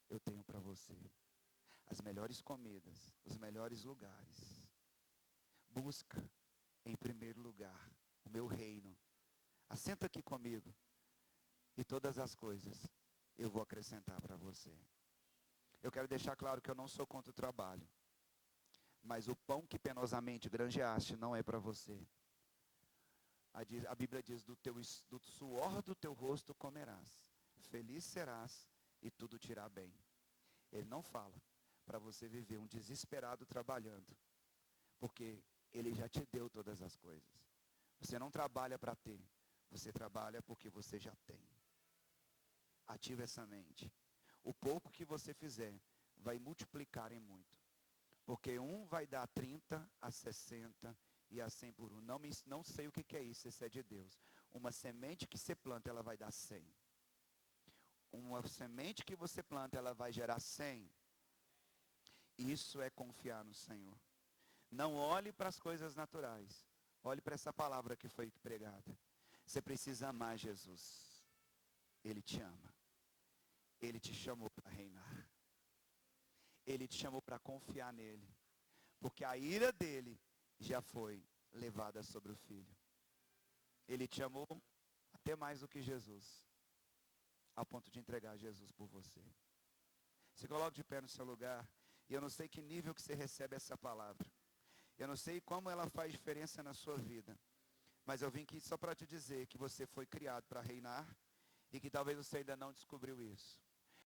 eu tenho para você. As melhores comidas, os melhores lugares. Busca em primeiro lugar o meu reino. Assenta aqui comigo. E todas as coisas eu vou acrescentar para você. Eu quero deixar claro que eu não sou contra o trabalho. Mas o pão que penosamente granjeaste não é para você. A Bíblia diz, do suor do teu rosto comerás. Feliz serás e tudo te irá bem. Ele não fala para você viver um desesperado trabalhando. Porque ele já te deu todas as coisas. Você não trabalha para ter. Você trabalha porque você já tem. Ativa essa mente. O pouco que você fizer vai multiplicar em muito. Porque um vai dar 30 a 60 e a 100 por um. Não sei o que é isso, isso é de Deus. Uma semente que você planta, ela vai dar 100. Uma semente que você planta, ela vai gerar 100. Isso é confiar no Senhor. Não olhe para as coisas naturais. Olhe para essa palavra que foi pregada. Você precisa amar Jesus. Ele te ama. Ele te chamou para reinar. Ele te chamou para confiar nele. Porque a ira dele já foi levada sobre o Filho. Ele te amou até mais do que Jesus. a ponto de entregar Jesus por você. Se coloque de pé no seu lugar. E eu não sei que nível que você recebe essa palavra. Eu não sei como ela faz diferença na sua vida. Mas eu vim aqui só para te dizer que você foi criado para reinar. E que talvez você ainda não descobriu isso.